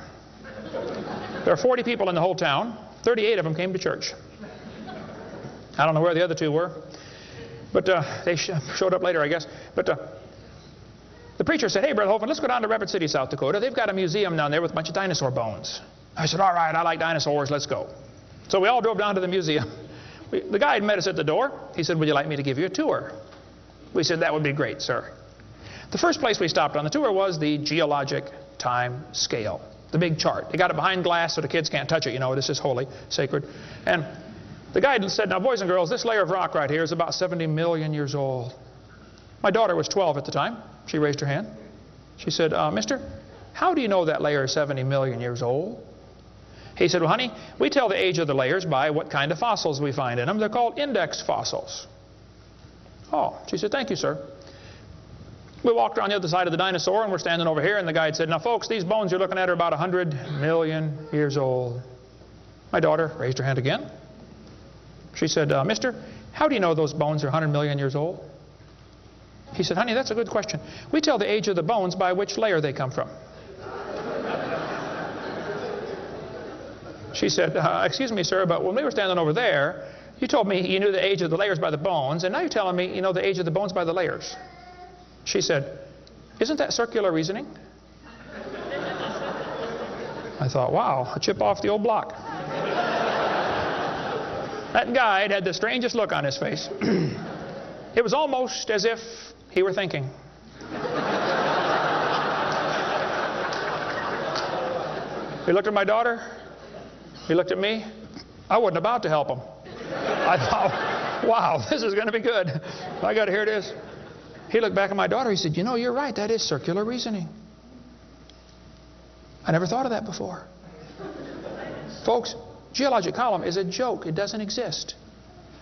There are 40 people in the whole town. 38 of them came to church. I don't know where the other 2 were. But they showed up later, I guess. But the preacher said, "Hey, Brother Hovind, let's go down to Rapid City, South Dakota. They've got a museum down there with a bunch of dinosaur bones." I said, "All right, I like dinosaurs. Let's go." So we all drove down to the museum. The guide met us at the door. He said, "Would you like me to give you a tour?" We said, "That would be great, sir." The first place we stopped on the tour was the geologic time scale, the big chart. They got it behind glass so the kids can't touch it. You know, this is holy, sacred. And the guide said, "Now, boys and girls, this layer of rock right here is about 70 million years old." My daughter was 12 at the time. She raised her hand. She said, "Mister, how do you know that layer is 70 million years old?" He said, "Well, honey, we tell the age of the layers by what kind of fossils we find in them. They're called index fossils." Oh, she said, "Thank you, sir." We walked around the other side of the dinosaur, and we're standing over here, and the guide said, now folks, these bones you're looking at are about 100 million years old. My daughter raised her hand again. She said, mister, how do you know those bones are 100 million years old? He said, honey, that's a good question. We tell the age of the bones by which layer they come from. She said, excuse me, sir, but when we were standing over there, you told me you knew the age of the layers by the bones, and now you're telling me you know the age of the bones by the layers. She said, isn't that circular reasoning? I thought, wow, a chip off the old block. That guide had the strangest look on his face. It was almost as if he were thinking. He looked at my daughter. He looked at me. I wasn't about to help him. I thought, wow, this is going to be good. I got to hear this. He looked back at my daughter. He said, you know, you're right. That is circular reasoning. I never thought of that before. Folks, geologic column is a joke. It doesn't exist.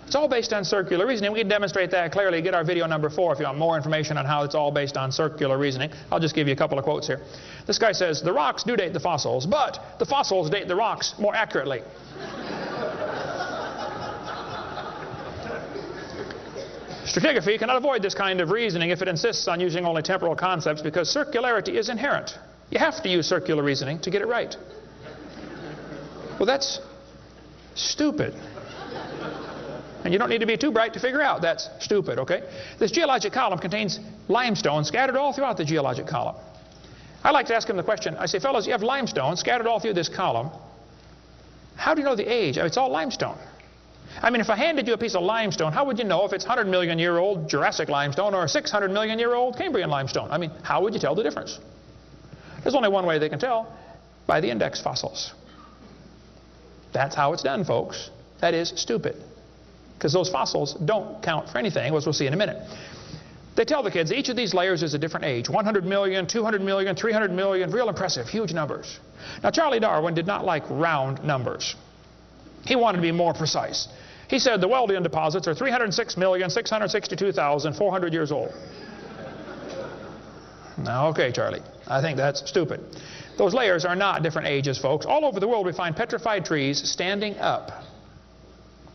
It's all based on circular reasoning. We can demonstrate that clearly. Get our video number 4 if you want more information on how it's all based on circular reasoning. I'll just give you a couple of quotes here. This guy says, the rocks do date the fossils, but the fossils date the rocks more accurately. Stratigraphy cannot avoid this kind of reasoning if it insists on using only temporal concepts because circularity is inherent. You have to use circular reasoning to get it right. Well, that's stupid. And you don't need to be too bright to figure out that's stupid, okay? This geologic column contains limestone scattered all throughout the geologic column. I like to ask him the question, I say, fellows, you have limestone scattered all through this column. How do you know the age? I mean, it's all limestone. I mean, if I handed you a piece of limestone, how would you know if it's 100 million year old Jurassic limestone or 600 million year old Cambrian limestone? I mean, how would you tell the difference? There's only one way they can tell, by the index fossils. That's how it's done, folks. That is stupid. Because those fossils don't count for anything, as we'll see in a minute. They tell the kids each of these layers is a different age. 100 million, 200 million, 300 million, real impressive, huge numbers. Now, Charlie Darwin did not like round numbers. He wanted to be more precise. He said the Wealdian deposits are 306,662,400 years old. Now, okay, Charlie, I think that's stupid. Those layers are not different ages, folks. All over the world we find petrified trees standing up,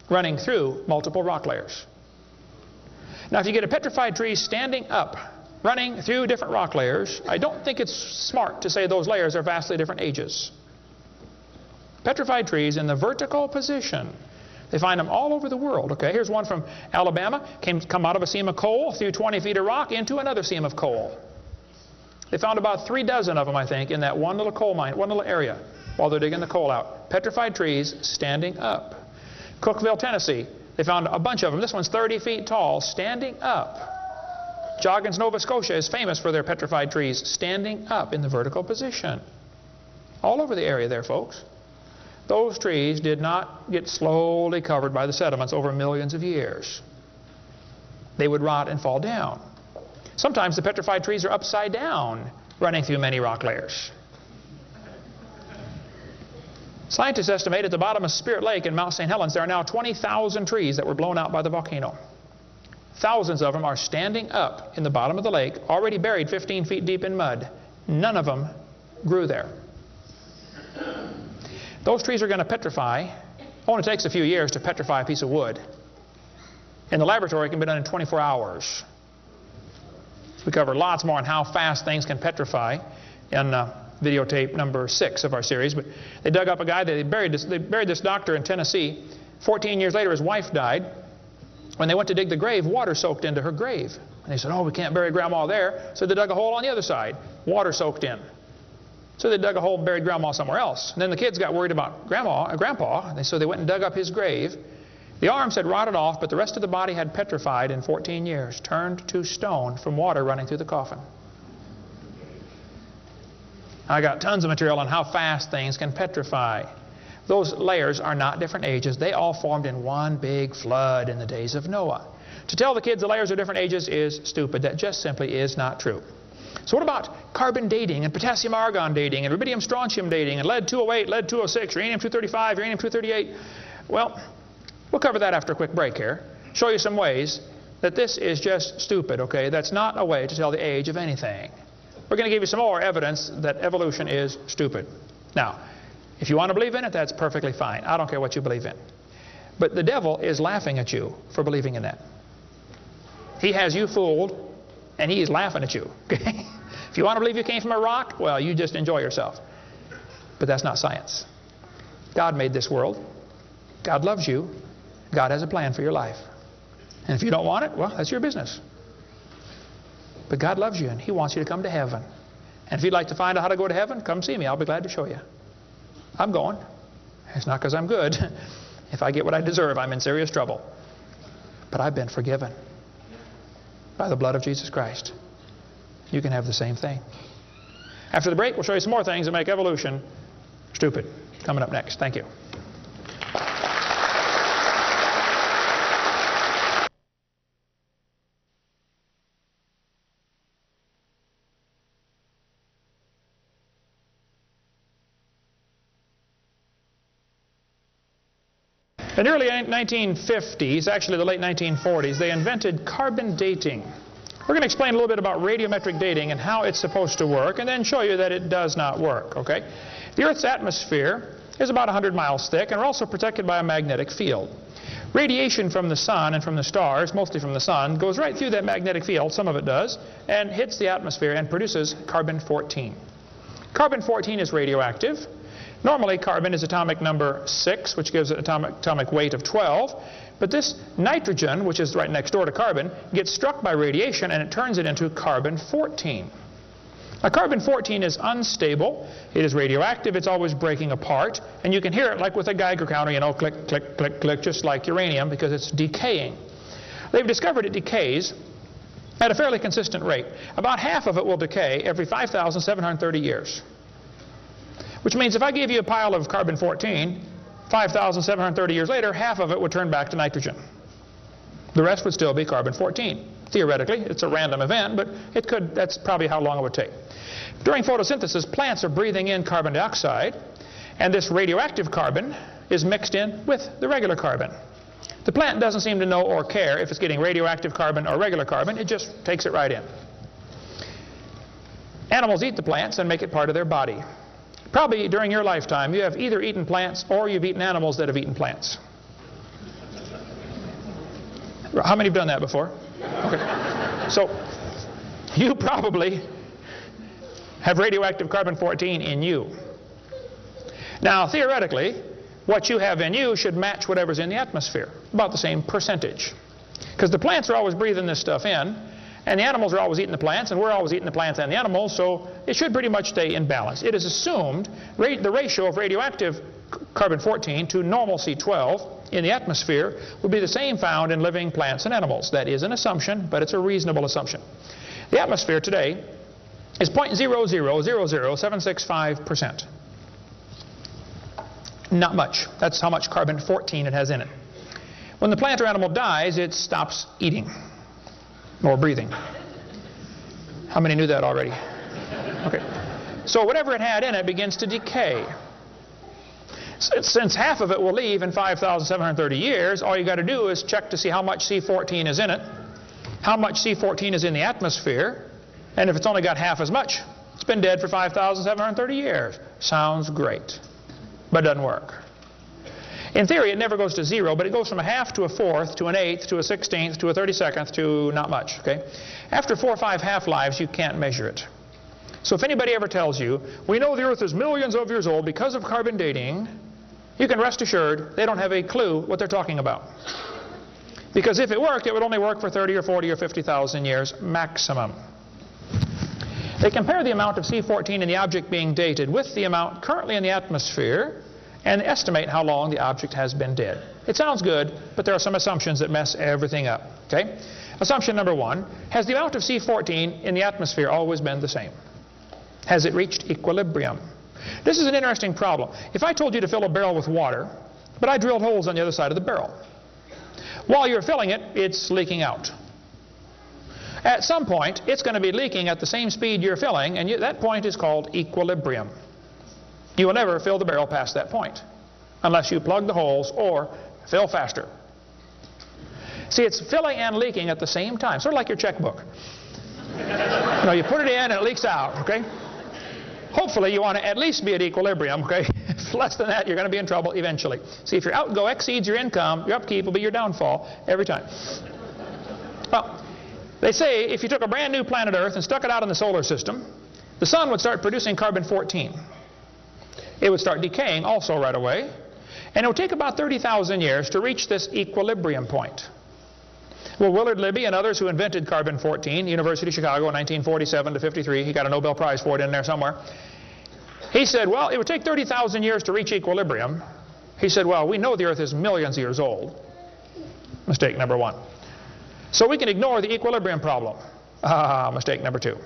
running through multiple rock layers. Now, if you get a petrified tree standing up, running through different rock layers, I don't think it's smart to say those layers are vastly different ages. Petrified trees in the vertical position, they find them all over the world. Okay, here's one from Alabama. Come out of a seam of coal through 20 feet of rock into another seam of coal. They found about 3 dozen of them, I think, in that one little coal mine, one little area, while they're digging the coal out. Petrified trees standing up. Cookeville, Tennessee, they found a bunch of them. This one's 30 feet tall, standing up. Joggins, Nova Scotia is famous for their petrified trees standing up in the vertical position. All over the area there, folks. Those trees did not get slowly covered by the sediments over millions of years. They would rot and fall down. Sometimes the petrified trees are upside down, running through many rock layers. Scientists estimate at the bottom of Spirit Lake in Mount St. Helens there are now 20,000 trees that were blown out by the volcano. Thousands of them are standing up in the bottom of the lake, already buried 15 feet deep in mud. None of them grew there. Those trees are going to petrify. Only takes a few years to petrify a piece of wood. In the laboratory, it can be done in 24 hours. We cover lots more on how fast things can petrify in videotape number 6 of our series. But they dug up a guy, they buried this doctor in Tennessee. 14 years later, his wife died. When they went to dig the grave, water soaked into her grave. And they said, oh, we can't bury Grandma there. So they dug a hole on the other side. Water soaked in. So they dug a hole and buried Grandma somewhere else. And then the kids got worried about Grandpa, and so they went and dug up his grave. The arms had rotted off, but the rest of the body had petrified in 14 years, turned to stone from water running through the coffin. I got tons of material on how fast things can petrify. Those layers are not different ages. They all formed in one big flood in the days of Noah. To tell the kids the layers are different ages is stupid. That just simply is not true. So what about carbon dating and potassium argon dating and rubidium strontium dating and lead 208, lead 206, uranium 235, uranium 238? Well, we'll cover that after a quick break here. Show you some ways that this is just stupid, okay? That's not a way to tell the age of anything. We're going to give you some more evidence that evolution is stupid. Now, if you want to believe in it, that's perfectly fine. I don't care what you believe in. But the devil is laughing at you for believing in that. He has you fooled, and he is laughing at you. Okay? If you want to believe you came from a rock, well, you just enjoy yourself. But that's not science. God made this world. God loves you. God has a plan for your life. And if you don't want it, well, that's your business. But God loves you, and He wants you to come to heaven. And if you'd like to find out how to go to heaven, come see me. I'll be glad to show you. I'm going. It's not because I'm good. If I get what I deserve, I'm in serious trouble. But I've been forgiven by the blood of Jesus Christ. You can have the same thing. After the break, we'll show you some more things that make evolution stupid. Coming up next. Thank you. In the early 1950s, actually the late 1940s, they invented carbon dating. We're going to explain a little bit about radiometric dating and how it's supposed to work, and then show you that it does not work, okay? The Earth's atmosphere is about 100 miles thick, and we're also protected by a magnetic field. Radiation from the sun and from the stars, mostly from the sun, goes right through that magnetic field, some of it does, and hits the atmosphere and produces carbon-14. Carbon-14 is radioactive. Normally, carbon is atomic number 6, which gives it atomic weight of 12. But this nitrogen, which is right next door to carbon, gets struck by radiation and it turns it into carbon-14. Now, carbon-14 is unstable. It is radioactive. It's always breaking apart. And you can hear it like with a Geiger counter, you know, click, click, click, click, just like uranium, because it's decaying. They've discovered it decays at a fairly consistent rate. About half of it will decay every 5,730 years. Which means if I gave you a pile of carbon-14, 5,730 years later, half of it would turn back to nitrogen. The rest would still be carbon-14. Theoretically, it's a random event, but it could, that's probably how long it would take. During photosynthesis, plants are breathing in carbon dioxide, and this radioactive carbon is mixed in with the regular carbon. The plant doesn't seem to know or care if it's getting radioactive carbon or regular carbon. It just takes it right in. Animals eat the plants and make it part of their body. Probably during your lifetime, you have either eaten plants or you've eaten animals that have eaten plants. How many have done that before? Okay. So, you probably have radioactive carbon-14 in you. Now, theoretically, what you have in you should match whatever's in the atmosphere, about the same percentage. Because the plants are always breathing this stuff in, and the animals are always eating the plants, and we're always eating the plants and the animals, so it should pretty much stay in balance. It is assumed the ratio of radioactive carbon-14 to normal C12 in the atmosphere would be the same found in living plants and animals. That is an assumption, but it's a reasonable assumption. The atmosphere today is 0.0000765%. Not much. That's how much carbon-14 it has in it. When the plant or animal dies, it stops eating or breathing. How many knew that already? Okay. So whatever it had in it begins to decay. Since half of it will leave in 5,730 years, all you got to do is check to see how much C14 is in it, how much C14 is in the atmosphere, and if it's only got half as much, it's been dead for 5,730 years. Sounds great, but doesn't work. In theory, it never goes to zero, but it goes from a half to a fourth to an eighth to a 16th to a 32nd to not much. Okay? After 4 or 5 half-lives, you can't measure it. So if anybody ever tells you, we know the Earth is millions of years old because of carbon dating, you can rest assured they don't have a clue what they're talking about. Because if it worked, it would only work for 30 or 40 or 50,000 years maximum. They compare the amount of C14 in the object being dated with the amount currently in the atmosphere and estimate how long the object has been dead. It sounds good, but there are some assumptions that mess everything up. Okay? Assumption number 1, has the amount of C14 in the atmosphere always been the same? Has it reached equilibrium? This is an interesting problem. If I told you to fill a barrel with water, but I drilled holes on the other side of the barrel, while you're filling it, it's leaking out. At some point, it's going to be leaking at the same speed you're filling, and that point is called equilibrium. You will never fill the barrel past that point unless you plug the holes or fill faster. See, it's filling and leaking at the same time, sort of like your checkbook. You know, you put it in and it leaks out, okay? Hopefully you want to at least be at equilibrium, okay? If less than that, you're going to be in trouble eventually. See, if your outgo exceeds your income, your upkeep will be your downfall every time. Well, they say if you took a brand new planet Earth and stuck it out in the solar system, the sun would start producing carbon-14. It would start decaying also right away, and it would take about 30,000 years to reach this equilibrium point. Well, Willard Libby and others who invented carbon-14, University of Chicago in 1947 to 53, he got a Nobel Prize for it in there somewhere. He said, well, it would take 30,000 years to reach equilibrium. He said, well, we know the Earth is millions of years old. Mistake number one. So we can ignore the equilibrium problem. Mistake number two.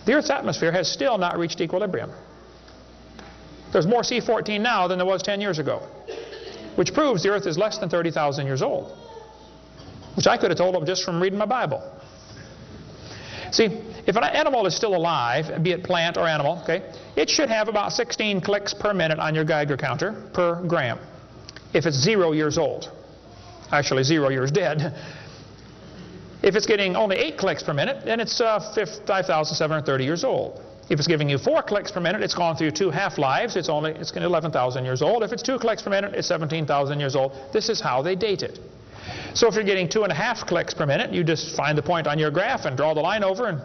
The Earth's atmosphere has still not reached equilibrium. There's more C14 now than there was 10 years ago, which proves the Earth is less than 30,000 years old, which I could have told them just from reading my Bible. See, if an animal is still alive, be it plant or animal, okay, it should have about 16 clicks per minute on your Geiger counter per gram if it's 0 years old. Actually, 0 years dead. If it's getting only 8 clicks per minute, then it's 5,730 years old. If it's giving you 4 clicks per minute, it's gone through 2 half-lives. It's 11,000 years old. If it's 2 clicks per minute, it's 17,000 years old. This is how they date it. So if you're getting 2.5 clicks per minute, you just find the point on your graph and draw the line over and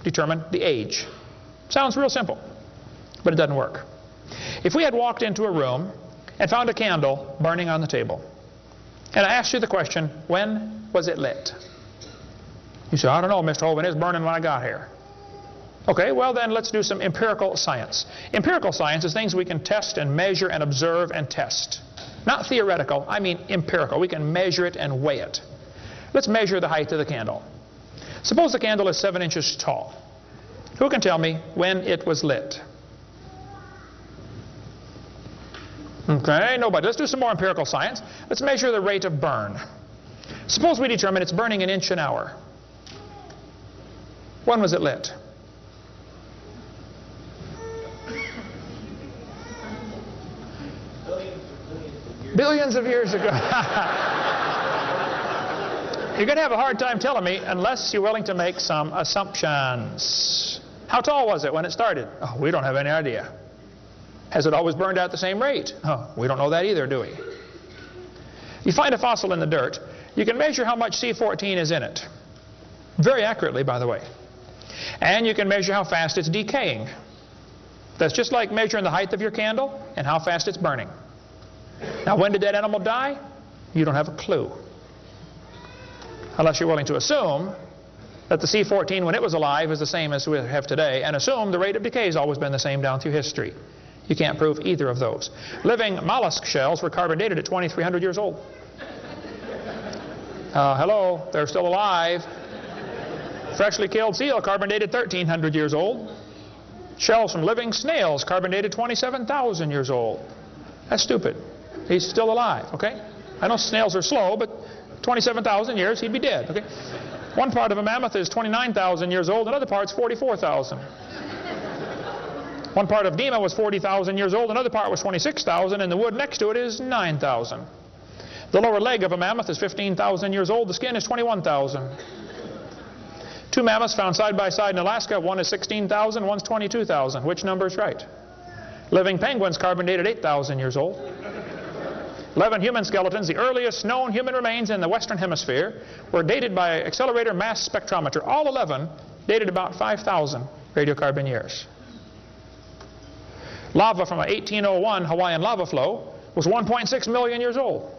determine the age. Sounds real simple, but it doesn't work. If we had walked into a room and found a candle burning on the table, and I asked you the question, when was it lit? You say, I don't know, Mr. Hovind, it's burning when I got here. Okay, well then let's do some empirical science. Empirical science is things we can test and measure and observe and test. Not theoretical, I mean empirical. We can measure it and weigh it. Let's measure the height of the candle. Suppose the candle is 7 inches tall. Who can tell me when it was lit? Okay, nobody. Let's do some more empirical science. Let's measure the rate of burn. Suppose we determine it's burning 1 inch an hour. When was it lit? Billions of years ago. You're going to have a hard time telling me unless you're willing to make some assumptions. How tall was it when it started? Oh, we don't have any idea. Has it always burned at the same rate? Oh, we don't know that either, do we? You find a fossil in the dirt, you can measure how much C14 is in it. Very accurately, by the way. And you can measure how fast it's decaying. That's just like measuring the height of your candle and how fast it's burning. Now, when did that animal die? You don't have a clue. Unless you're willing to assume that the C14 when it was alive is the same as we have today, and assume the rate of decay has always been the same down through history. You can't prove either of those. Living mollusk shells were carbon dated at 2,300 years old. Hello, they're still alive. Freshly killed seal carbon dated 1,300 years old. Shells from living snails carbon dated 27,000 years old. That's stupid. He's still alive, okay? I know snails are slow, but 27,000 years, he'd be dead, okay? One part of a mammoth is 29,000 years old, another part's 44,000. One part of Dima was 40,000 years old, another part was 26,000, and the wood next to it is 9,000. The lower leg of a mammoth is 15,000 years old, the skin is 21,000. 2 mammoths found side by side in Alaska, one is 16,000, one's 22,000. Which number is right? Living penguins carbon dated 8,000 years old. 11 human skeletons, the earliest known human remains in the Western Hemisphere, were dated by accelerator mass spectrometer. All 11 dated about 5,000 radiocarbon years. Lava from a 1801 Hawaiian lava flow was 1.6 million years old.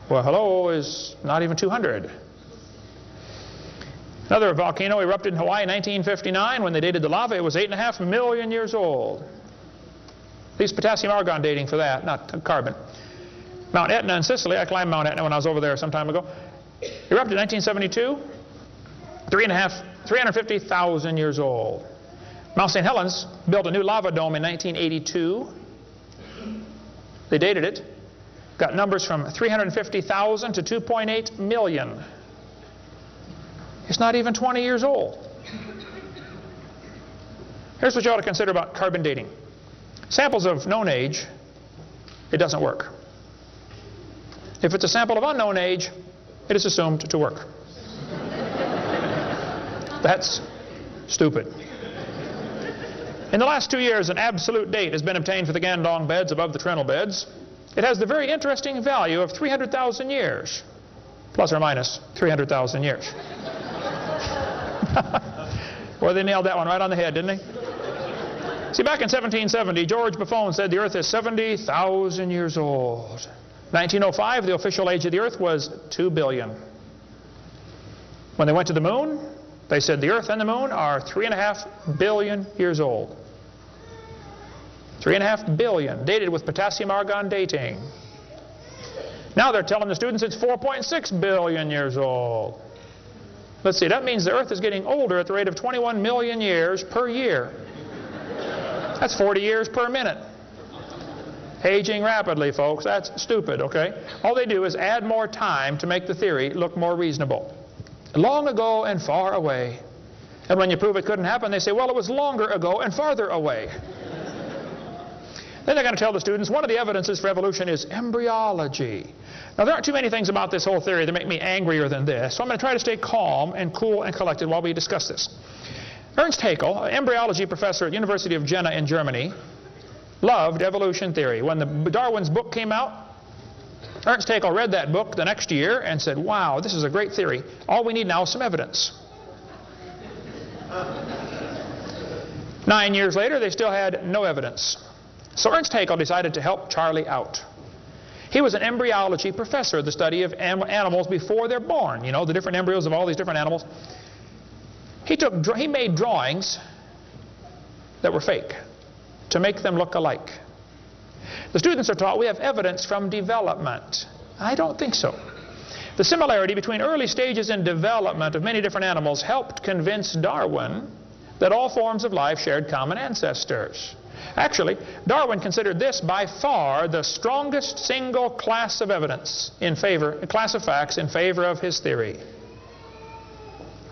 Well, hello is not even 200. Another volcano erupted in Hawaii in 1959. When they dated the lava, it was 8.5 million years old. These potassium argon dating for that, not carbon. Mount Etna in Sicily, I climbed Mount Etna when I was over there some time ago, erupted in 1972, 350,000 years old. Mount St. Helens built a new lava dome in 1982. They dated it, got numbers from 350,000 to 2.8 million. It's not even 20 years old. Here's what you ought to consider about carbon dating. Samples of known age, it doesn't work. If it's a sample of unknown age, it is assumed to work. That's stupid. In the last 2 years, an absolute date has been obtained for the Gandong beds above the Trinal beds. It has the very interesting value of 300,000 years, plus or minus 300,000 years. Boy, they nailed that one right on the head, didn't they? See, back in 1770, George Buffon said the Earth is 70,000 years old. 1905, the official age of the Earth was 2 billion. When they went to the moon, they said the Earth and the moon are 3.5 billion years old. 3.5 billion, dated with potassium-argon dating. Now they're telling the students it's 4.6 billion years old. Let's see, that means the Earth is getting older at the rate of 21 million years per year. That's 40 years per minute. Aging rapidly, folks. That's stupid, okay? All they do is add more time to make the theory look more reasonable. Long ago and far away. And when you prove it couldn't happen, they say, well, it was longer ago and farther away. Then they're going to tell the students one of the evidences for evolution is embryology. Now, there aren't too many things about this whole theory that make me angrier than this, so I'm going to try to stay calm and cool and collected while we discuss this. Ernst Haeckel, an embryology professor at the University of Jena in Germany, loved evolution theory. When Darwin's book came out, Ernst Haeckel read that book the next year and said, wow, this is a great theory. All we need now is some evidence. 9 years later, they still had no evidence. So Ernst Haeckel decided to help Charlie out. He was an embryology professor, the study of animals before they're born. You know, the different embryos of all these different animals. He made drawings that were fake to make them look alike. The students are taught we have evidence from development. I don't think so. The similarity between early stages in development of many different animals helped convince Darwin that all forms of life shared common ancestors. Actually, Darwin considered this by far the strongest single class of evidence in favor, a class of facts in favor of his theory.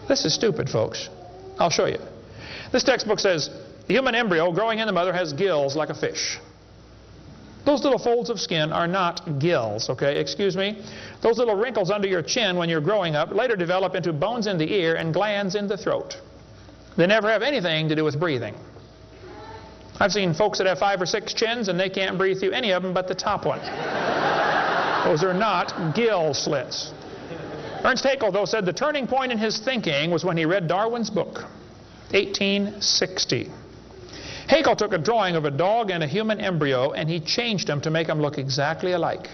This is stupid, folks. I'll show you. This textbook says the human embryo growing in the mother has gills like a fish. Those little folds of skin are not gills, okay? Excuse me. Those little wrinkles under your chin when you're growing up later develop into bones in the ear and glands in the throat. They never have anything to do with breathing. I've seen folks that have 5 or 6 chins and they can't breathe through any of them but the top one. Those are not gill slits. Ernst Haeckel, though, said the turning point in his thinking was when he read Darwin's book, 1860. Haeckel took a drawing of a dog and a human embryo and he changed them to make them look exactly alike.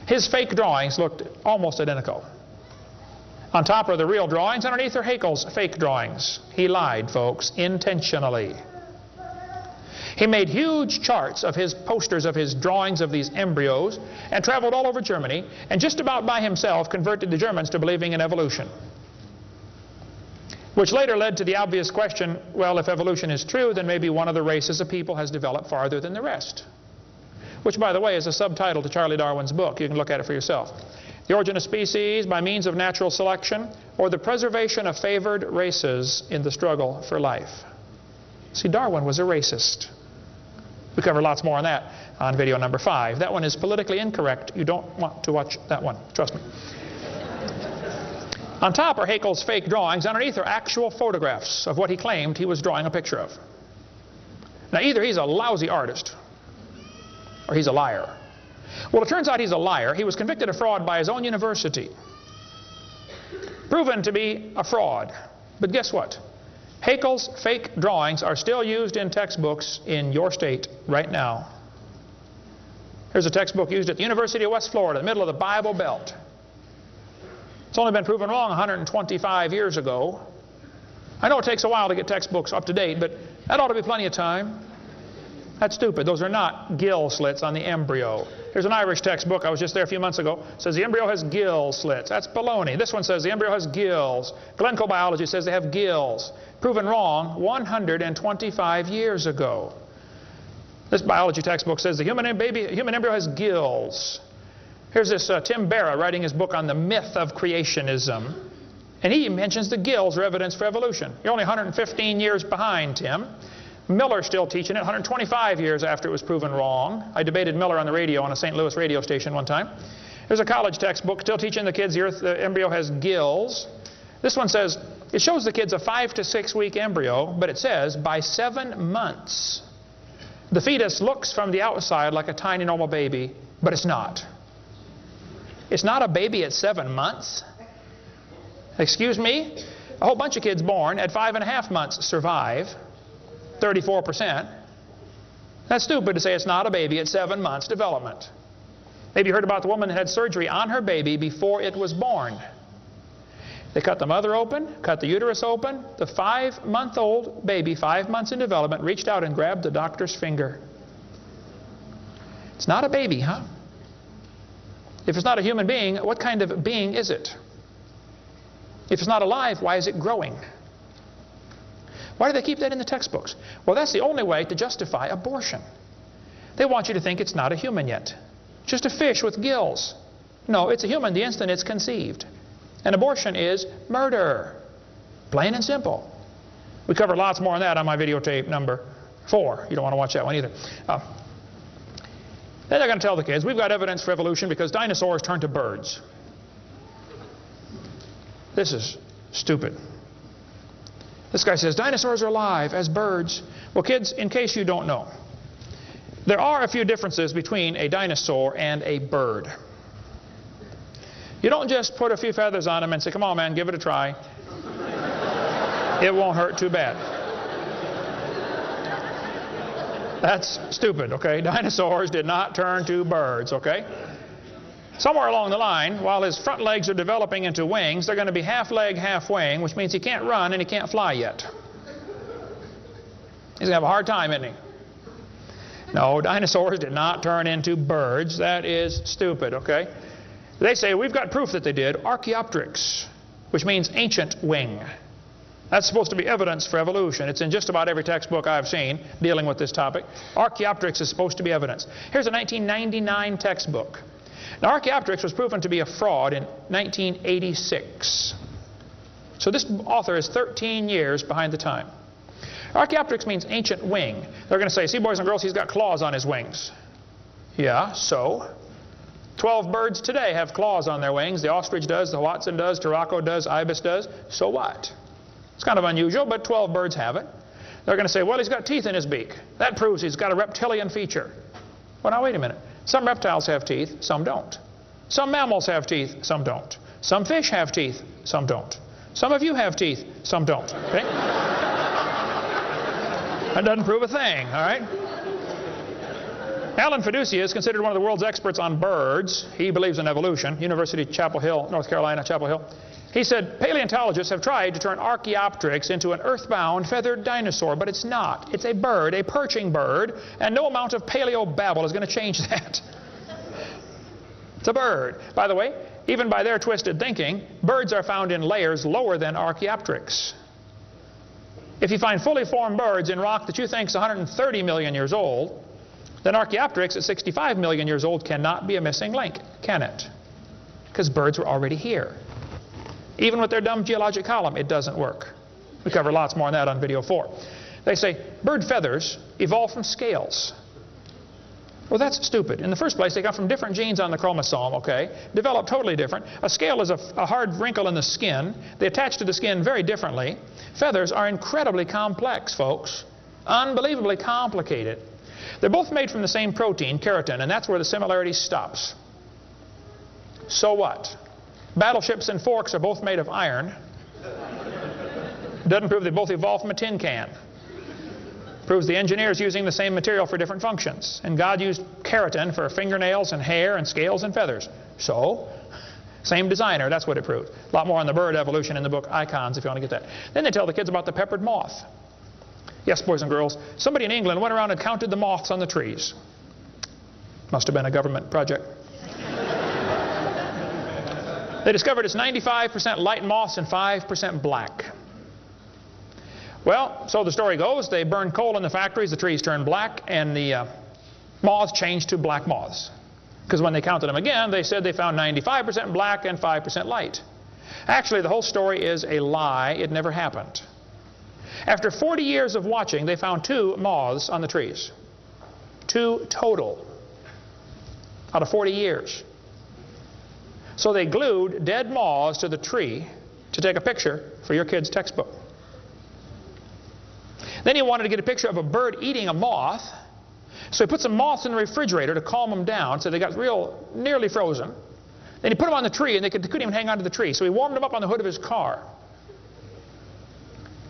His fake drawings looked almost identical. On top are the real drawings, underneath are Haeckel's fake drawings. He lied, folks, intentionally. He made huge charts of his posters of his drawings of these embryos and traveled all over Germany and just about by himself converted the Germans to believing in evolution. Which later led to the obvious question, well, if evolution is true, then maybe one of the races of people has developed farther than the rest. Which, by the way, is a subtitle to Charlie Darwin's book. You can look at it for yourself. The Origin of Species by Means of Natural Selection, or the Preservation of Favored Races in the Struggle for Life. See, Darwin was a racist. We cover lots more on that on video number 5. That one is politically incorrect. You don't want to watch that one. Trust me. On top are Haeckel's fake drawings. Underneath are actual photographs of what he claimed he was drawing a picture of. Now, either he's a lousy artist or he's a liar. Well, it turns out he's a liar. He was convicted of fraud by his own university. Proven to be a fraud. But guess what? Haeckel's fake drawings are still used in textbooks in your state right now. Here's a textbook used at the University of West Florida, in the middle of the Bible Belt. It's only been proven wrong 125 years ago. I know it takes a while to get textbooks up to date, but that ought to be plenty of time. That's stupid. Those are not gill slits on the embryo. Here's an Irish textbook. I was just there a few months ago. It says the embryo has gill slits. That's baloney. This one says the embryo has gills. Glencoe Biology says they have gills. Proven wrong 125 years ago. This biology textbook says the human embryo has gills. Here's this Tim Barra writing his book on the myth of creationism. And he mentions the gills are evidence for evolution. You're only 115 years behind, Tim. Miller's still teaching it 125 years after it was proven wrong. I debated Miller on the radio on a St. Louis radio station one time. There's a college textbook still teaching the kids the embryo has gills. This one says, it shows the kids a 5 to 6 week embryo, but it says by 7 months, the fetus looks from the outside like a tiny normal baby, but it's not. It's not a baby at 7 months. Excuse me? A whole bunch of kids born at 5.5 months survive, 34%. That's stupid to say it's not a baby at 7 months development. Maybe you heard about the woman that had surgery on her baby before it was born. They cut the mother open, cut the uterus open. The 5-month-old baby, 5 months in development, reached out and grabbed the doctor's finger. It's not a baby, huh? If it's not a human being, what kind of being is it? If it's not alive, why is it growing? Why do they keep that in the textbooks? Well, that's the only way to justify abortion. They want you to think it's not a human yet. Just a fish with gills. No, it's a human the instant it's conceived. And abortion is murder. Plain and simple. We cover lots more on that on my videotape number 4. You don't want to watch that one either. Then they're going to tell the kids, we've got evidence for evolution because dinosaurs turned to birds. This is stupid. This guy says, dinosaurs are alive as birds. Well, kids, in case you don't know, there are a few differences between a dinosaur and a bird. You don't just put a few feathers on them and say, come on, man, give it a try. It won't hurt too bad. That's stupid, okay? Dinosaurs did not turn to birds, okay? Somewhere along the line, while his front legs are developing into wings, they're going to be half leg, half wing, which means he can't run and he can't fly yet. He's going to have a hard time, isn't he? No, dinosaurs did not turn into birds. That is stupid, okay? They say, we've got proof that they did. Archaeopteryx, which means ancient wing. That's supposed to be evidence for evolution. It's in just about every textbook I've seen dealing with this topic. Archaeopteryx is supposed to be evidence. Here's a 1999 textbook. Now, Archaeopteryx was proven to be a fraud in 1986. So this author is 13 years behind the time. Archaeopteryx means ancient wing. They're going to say, see, boys and girls, he's got claws on his wings. Yeah, so? 12 birds today have claws on their wings. The ostrich does, the Watson does, Turako does, ibis does. So what? It's kind of unusual, but 12 birds have it. They're going to say, well, he's got teeth in his beak. That proves he's got a reptilian feature. Well, now, wait a minute. Some reptiles have teeth, some don't. Some mammals have teeth, some don't. Some fish have teeth, some don't. Some of you have teeth, some don't. Okay? That doesn't prove a thing, all right? Alan Fiducia is considered one of the world's experts on birds. He believes in evolution. University of Chapel Hill, North Carolina, Chapel Hill. He said, paleontologists have tried to turn Archaeopteryx into an earthbound feathered dinosaur, but it's not. It's a bird, a perching bird, and no amount of paleo-babble is going to change that. It's a bird. By the way, even by their twisted thinking, birds are found in layers lower than Archaeopteryx. If you find fully formed birds in rock that you think is 130 million years old, then Archaeopteryx at 65 million years old cannot be a missing link, can it? Because birds were already here. Even with their dumb geologic column, it doesn't work. We cover lots more on that on video 4. They say bird feathers evolved from scales. Well, that's stupid. In the first place, they come from different genes on the chromosome, okay? Developed totally different. A scale is a hard wrinkle in the skin. They attach to the skin very differently. Feathers are incredibly complex, folks. Unbelievably complicated. They're both made from the same protein, keratin, and that's where the similarity stops. So what? Battleships and forks are both made of iron. Doesn't prove they both evolved from a tin can. Proves the engineer's using the same material for different functions. And God used keratin for fingernails and hair and scales and feathers. So, same designer, that's what it proved. A lot more on the bird evolution in the book Icons if you want to get that. Then they tell the kids about the peppered moth. Yes, boys and girls, somebody in England went around and counted the moths on the trees. Must have been a government project. They discovered it's 95% light moths and 5% black. Well, so the story goes, they burned coal in the factories, the trees turned black, and the moths changed to black moths. Because when they counted them again, they said they found 95% black and 5% light. Actually, the whole story is a lie. It never happened. After 40 years of watching, they found 2 moths on the trees. 2 total out of 40 years. So they glued dead moths to the tree to take a picture for your kid's textbook. Then he wanted to get a picture of a bird eating a moth. So he put some moths in the refrigerator to calm them down, so they got nearly frozen. Then he put them on the tree, and they couldn't even hang onto the tree. So he warmed them up on the hood of his car.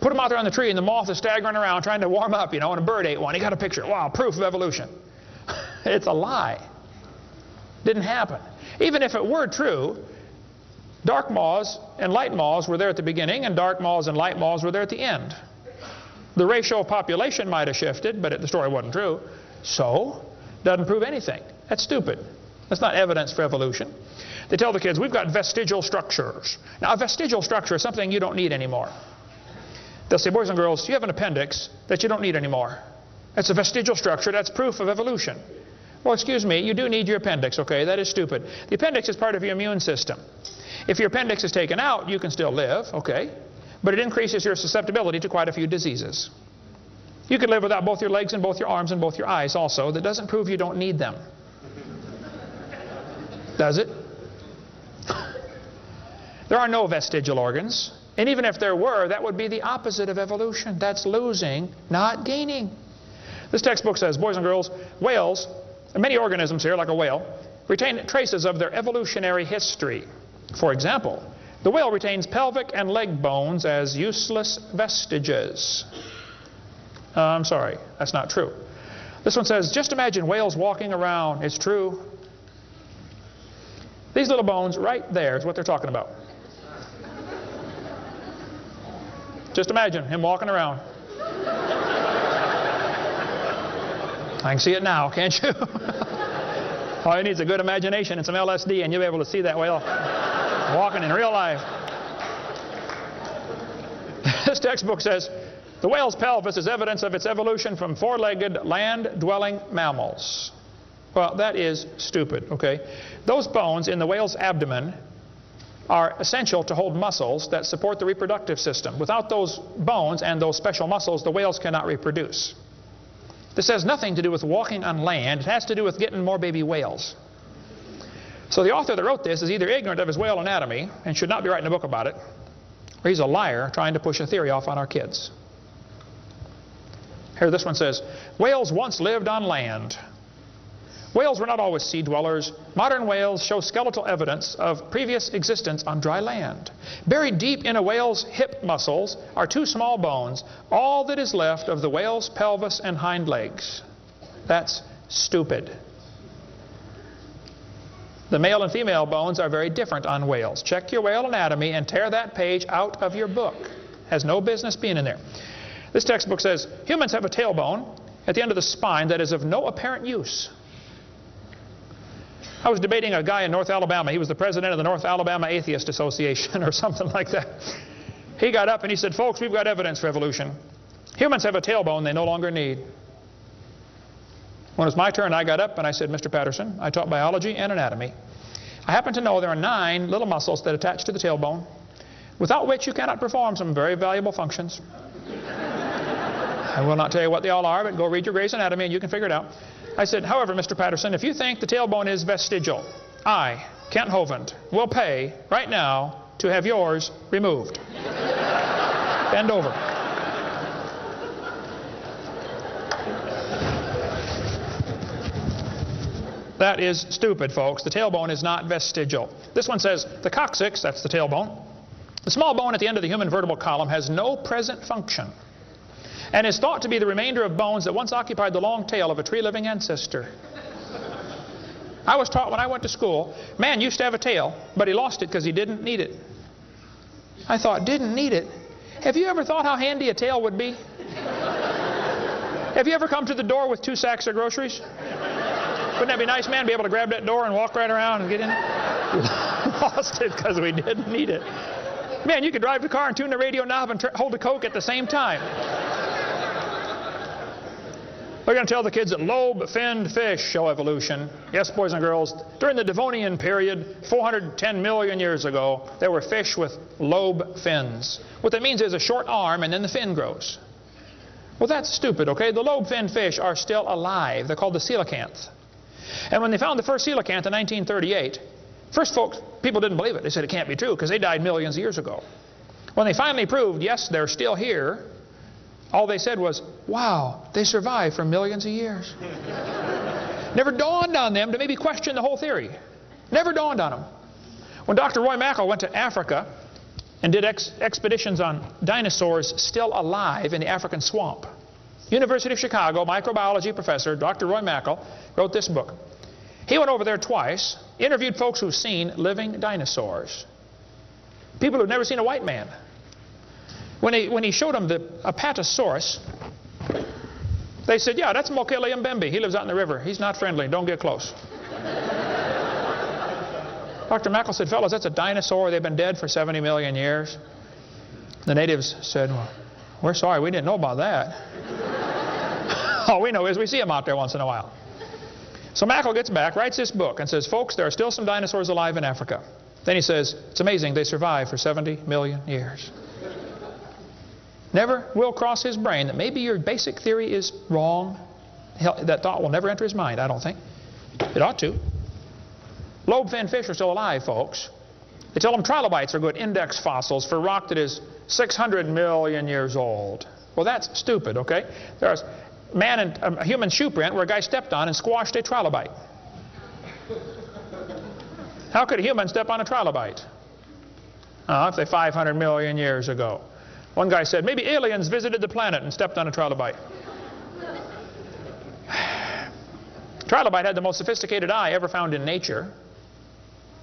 Put them out there on the tree, and the moth is staggering around trying to warm up, and a bird ate one. He got a picture. Wow, proof of evolution. It's a lie. Didn't happen. Even if it were true, dark moths and light moths were there at the beginning, and dark moths and light moths were there at the end. The ratio of population might have shifted, but the story wasn't true. So, doesn't prove anything. That's stupid. That's not evidence for evolution. They tell the kids, we've got vestigial structures. Now, a vestigial structure is something you don't need anymore. They'll say, boys and girls, you have an appendix that you don't need anymore. That's a vestigial structure. That's proof of evolution. Well, excuse me, you do need your appendix, okay? That is stupid. The appendix is part of your immune system. If your appendix is taken out, you can still live, okay? But it increases your susceptibility to quite a few diseases. You could live without both your legs and both your arms and both your eyes also. That doesn't prove you don't need them. Does it? There are no vestigial organs. And even if there were, that would be the opposite of evolution. That's losing, not gaining. This textbook says, boys and girls, whales, and many organisms here, like a whale, retain traces of their evolutionary history. For example, the whale retains pelvic and leg bones as useless vestiges. I'm sorry, that's not true. This one says, just imagine whales walking around. It's true. These little bones right there is what they're talking about. Just imagine him walking around. I can see it now, can't you? All you need is a good imagination and some LSD, and you'll be able to see that whale walking in real life. This textbook says, the whale's pelvis is evidence of its evolution from 4-legged land-dwelling mammals. Well, that is stupid, okay? Those bones in the whale's abdomen are essential to hold muscles that support the reproductive system. Without those bones and those special muscles, the whales cannot reproduce. This has nothing to do with walking on land. It has to do with getting more baby whales. So the author that wrote this is either ignorant of his whale anatomy and should not be writing a book about it, or he's a liar trying to push a theory off on our kids. Here, this one says, whales once lived on land. Whales were not always sea dwellers. Modern whales show skeletal evidence of previous existence on dry land. Buried deep in a whale's hip muscles are 2 small bones, all that is left of the whale's pelvis and hind legs. That's stupid. The male and female bones are very different on whales. Check your whale anatomy and tear that page out of your book. Has no business being in there. This textbook says, humans have a tailbone at the end of the spine that is of no apparent use. I was debating a guy in North Alabama. He was the president of the North Alabama Atheist Association or something like that. He got up and he said, folks, we've got evidence for evolution. Humans have a tailbone they no longer need. When it was my turn, I got up and I said, Mr. Patterson, I taught biology and anatomy. I happen to know there are 9 little muscles that attach to the tailbone, without which you cannot perform some very valuable functions. I will not tell you what they all are, but go read your Gray's Anatomy and you can figure it out. I said, however, Mr. Patterson, if you think the tailbone is vestigial, I, Kent Hovind, will pay right now to have yours removed. Bend over. That is stupid, folks. The tailbone is not vestigial. This one says, the coccyx, that's the tailbone, the small bone at the end of the human vertebral column, has no present function and is thought to be the remainder of bones that once occupied the long tail of a tree-living ancestor. I was taught when I went to school, man used to have a tail, but he lost it because he didn't need it. I thought, didn't need it? Have you ever thought how handy a tail would be? Have you ever come to the door with 2 sacks of groceries? Wouldn't that be nice, man, be able to grab that door and walk right around and get in? Lost it because we didn't need it. Man, you could drive the car and tune the radio knob and hold a Coke at the same time. We're going to tell the kids that lobe-finned fish show evolution. Yes, boys and girls, during the Devonian period, 410 million years ago, there were fish with lobe fins. What that means is a short arm and then the fin grows. Well, that's stupid, okay? The lobe-finned fish are still alive. They're called the coelacanth. And when they found the first coelacanth in 1938, first people didn't believe it. They said it can't be true because they died millions of years ago. When they finally proved, yes, they're still here, all they said was, wow, they survived for millions of years. Never dawned on them to maybe question the whole theory. Never dawned on them. When Dr. Roy Mackal went to Africa and did expeditions on dinosaurs still alive in the African swamp, University of Chicago microbiology professor Dr. Roy Mackal wrote this book. He went over there twice, interviewed folks who've seen living dinosaurs. People who've never seen a white man. When he showed them the Apatosaurus, they said, yeah, that's Mokele Mbembe. He lives out in the river. He's not friendly. Don't get close. Dr. Mackal said, fellas, that's a dinosaur. They've been dead for 70 million years. The natives said, well, we're sorry. We didn't know about that. All we know is we see them out there once in a while. So Mackal gets back, writes this book, and says, folks, there are still some dinosaurs alive in Africa. Then he says, it's amazing they survived for 70 million years. Never will cross his brain that maybe your basic theory is wrong. That thought will never enter his mind, I don't think. It ought to. Lobe-finned fish are still alive, folks. They tell them trilobites are good index fossils for rock that is 600 million years old. Well, that's stupid, okay? There's a human shoe print where a guy stepped on and squashed a trilobite. How could a human step on a trilobite? If they're 500 million years ago. One guy said, maybe aliens visited the planet and stepped on a trilobite. Trilobite had the most sophisticated eye ever found in nature.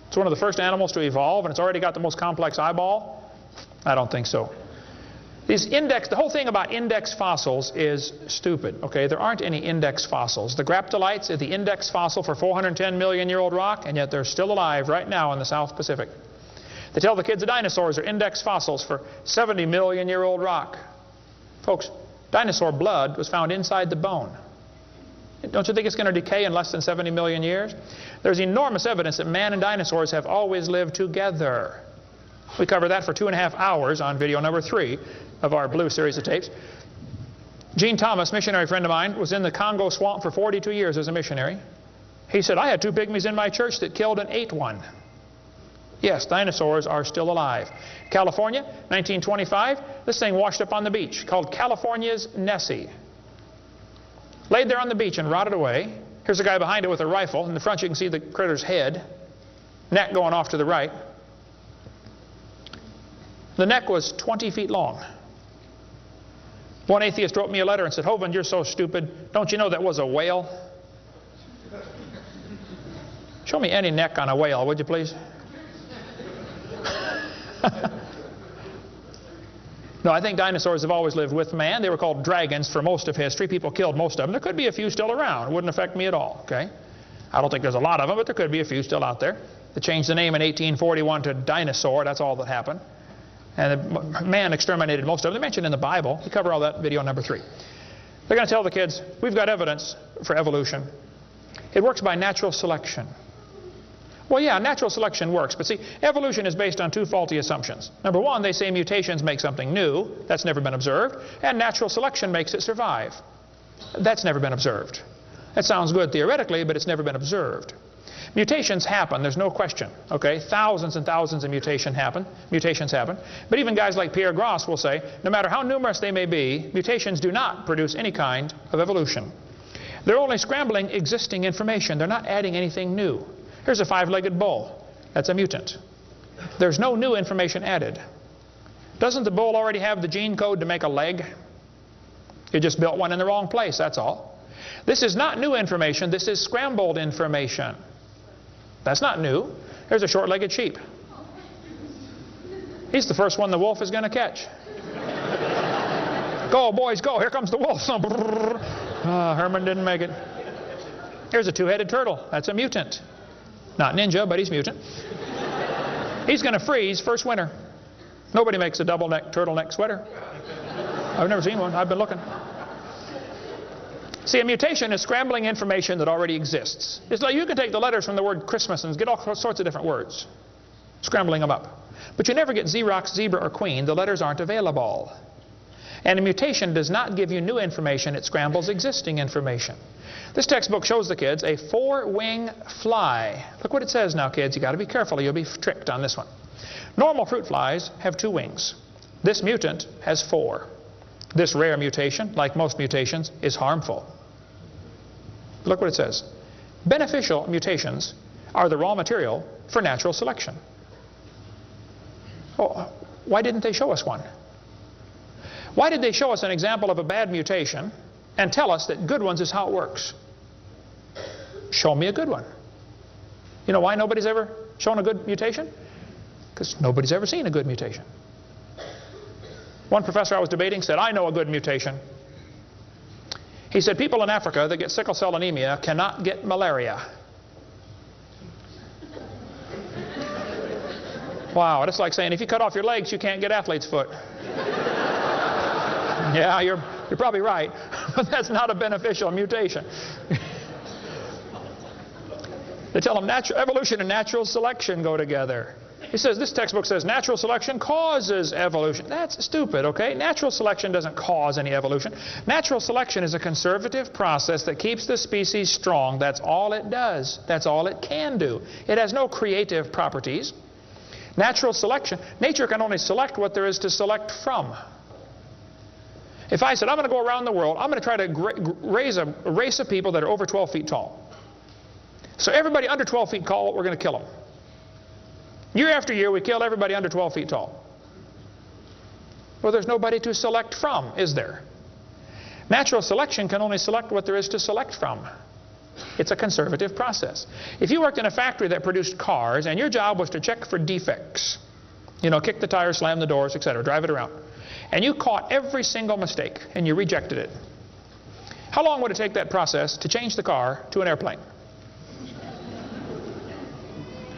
It's one of the first animals to evolve, and it's already got the most complex eyeball. I don't think so. The whole thing about index fossils is stupid. Okay, there aren't any index fossils. The graptolites are the index fossil for 410 million year old rock, and yet they're still alive right now in the South Pacific. They tell the kids the dinosaurs are index fossils for 70 million year old rock. Folks, dinosaur blood was found inside the bone. Don't you think it's going to decay in less than 70 million years? There's enormous evidence that man and dinosaurs have always lived together. We cover that for 2.5 hours on video number 3 of our blue series of tapes. Gene Thomas, missionary friend of mine, was in the Congo swamp for 42 years as a missionary. He said, I had 2 pygmies in my church that killed and ate one. Yes, dinosaurs are still alive. California, 1925, this thing washed up on the beach called California's Nessie. Laid there on the beach and rotted away. Here's a guy behind it with a rifle. In the front you can see the critter's head, neck going off to the right. The neck was 20 feet long. One atheist wrote me a letter and said, Hovind, you're so stupid. Don't you know that was a whale? Show me any neck on a whale, would you please? No, I think dinosaurs have always lived with man. They were called dragons for most of history. People killed most of them. There could be a few still around. It wouldn't affect me at all, okay? I don't think there's a lot of them, but there could be a few still out there. They changed the name in 1841 to dinosaur. That's all that happened. And man exterminated most of them. They're mentioned in the Bible. We cover all that video number 3. They're going to tell the kids, we've got evidence for evolution. It works by natural selection. Well, yeah, natural selection works, but see, evolution is based on 2 faulty assumptions. Number 1, they say mutations make something new. That's never been observed. And natural selection makes it survive. That's never been observed. That sounds good theoretically, but it's never been observed. Mutations happen, there's no question. Okay, thousands and thousands of mutations happen. But even guys like Pierre Gross will say, no matter how numerous they may be, mutations do not produce any kind of evolution. They're only scrambling existing information. They're not adding anything new. Here's a 5-legged bull. That's a mutant. There's no new information added. Doesn't the bull already have the gene code to make a leg? You just built one in the wrong place, that's all. This is not new information. This is scrambled information. That's not new. Here's a short-legged sheep. He's the first one the wolf is going to catch. Go, boys, go. Here comes the wolf. Herman didn't make it. Here's a 2-headed turtle. That's a mutant. Not ninja, but he's mutant. He's going to freeze first winter. Nobody makes a double-neck turtleneck sweater. I've never seen one. I've been looking. See, a mutation is scrambling information that already exists. It's like you can take the letters from the word Christmas and get all sorts of different words, scrambling them up. But you never get Xerox, zebra, or queen. The letters aren't available. And a mutation does not give you new information. It scrambles existing information. This textbook shows the kids a 4-wing fly. Look what it says now, kids. You've got to be careful. You'll be tricked on this one. Normal fruit flies have 2 wings. This mutant has 4. This rare mutation, like most mutations, is harmful. Look what it says. Beneficial mutations are the raw material for natural selection. Oh, why didn't they show us one? Why did they show us an example of a bad mutation and tell us that good ones is how it works? Show me a good one. You know why nobody's ever shown a good mutation? Because nobody's ever seen a good mutation. One professor I was debating said, I know a good mutation. He said, people in Africa that get sickle cell anemia cannot get malaria. Wow, that's like saying if you cut off your legs, you can't get athlete's foot. Yeah, you're probably right, but that's not a beneficial mutation. They tell them evolution and natural selection go together. He says, this textbook says natural selection causes evolution. That's stupid, okay? Natural selection doesn't cause any evolution. Natural selection is a conservative process that keeps the species strong. That's all it does. That's all it can do. It has no creative properties. Natural selection, nature can only select what there is to select from. If I said, I'm going to go around the world, I'm going to try to raise a race of people that are over 12 feet tall. So everybody under 12 feet tall, we're going to kill them. Year after year, we kill everybody under 12 feet tall. Well, there's nobody to select from, is there? Natural selection can only select what there is to select from. It's a conservative process. If you worked in a factory that produced cars and your job was to check for defects, you know, kick the tires, slam the doors, etc., drive it around, and you caught every single mistake and you rejected it, how long would it take that process to change the car to an airplane?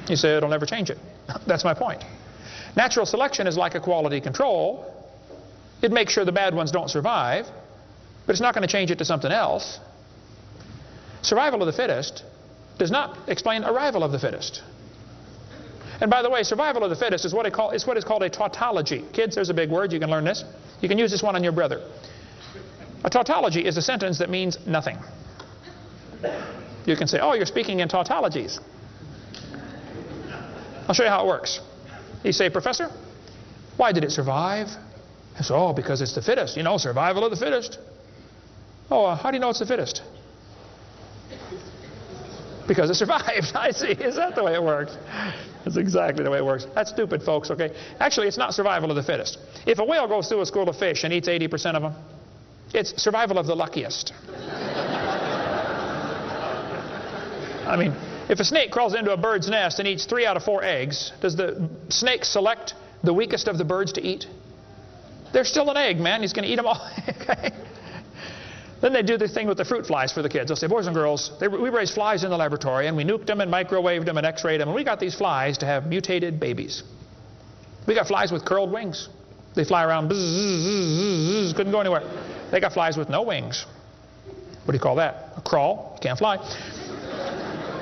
You say it'll never change it. That's my point. Natural selection is like a quality control. It makes sure the bad ones don't survive, but it's not going to change it to something else. Survival of the fittest does not explain arrival of the fittest. And by the way, survival of the fittest is what is called a tautology. Kids, there's a big word. You can learn this. You can use this one on your brother. A tautology is a sentence that means nothing. You can say, oh, you're speaking in tautologies. I'll show you how it works. You say, Professor, why did it survive? I say, oh, because it's the fittest. You know, survival of the fittest. Oh, how do you know it's the fittest? Because it survived. I see. Is that the way it works? That's exactly the way it works. That's stupid, folks, okay? Actually, it's not survival of the fittest. If a whale goes through a school of fish and eats 80% of them, it's survival of the luckiest. I mean, if a snake crawls into a bird's nest and eats 3 out of 4 eggs, does the snake select the weakest of the birds to eat? There's still an egg, man. He's going to eat them all. Okay? Then they do the thing with the fruit flies for the kids. They'll say, boys and girls, we raised flies in the laboratory, and we nuked them and microwaved them and x-rayed them, and we got these flies to have mutated babies. We got flies with curled wings. They fly around, bzz, bzz, bzz, bzz, couldn't go anywhere. They got flies with no wings. What do you call that? A crawl. You can't fly.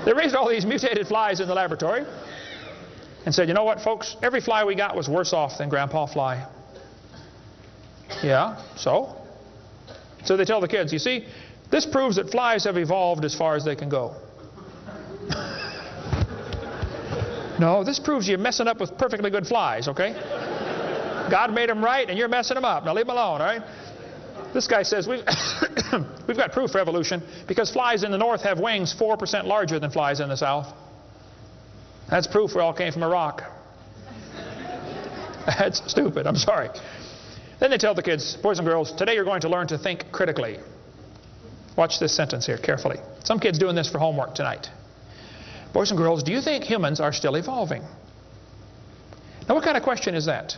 They raised all these mutated flies in the laboratory and said, you know what, folks? Every fly we got was worse off than Grandpa Fly. Yeah, so? So they tell the kids, you see, this proves that flies have evolved as far as they can go. No, this proves you're messing up with perfectly good flies, okay? God made them right and you're messing them up. Now leave them alone, all right? This guy says, we've got proof for evolution because flies in the north have wings 4% larger than flies in the south. That's proof we all came from a rock. That's stupid, I'm sorry. Then they tell the kids, boys and girls, today you're going to learn to think critically. Watch this sentence here carefully. Some kids doing this for homework tonight. Boys and girls, do you think humans are still evolving? Now what kind of question is that?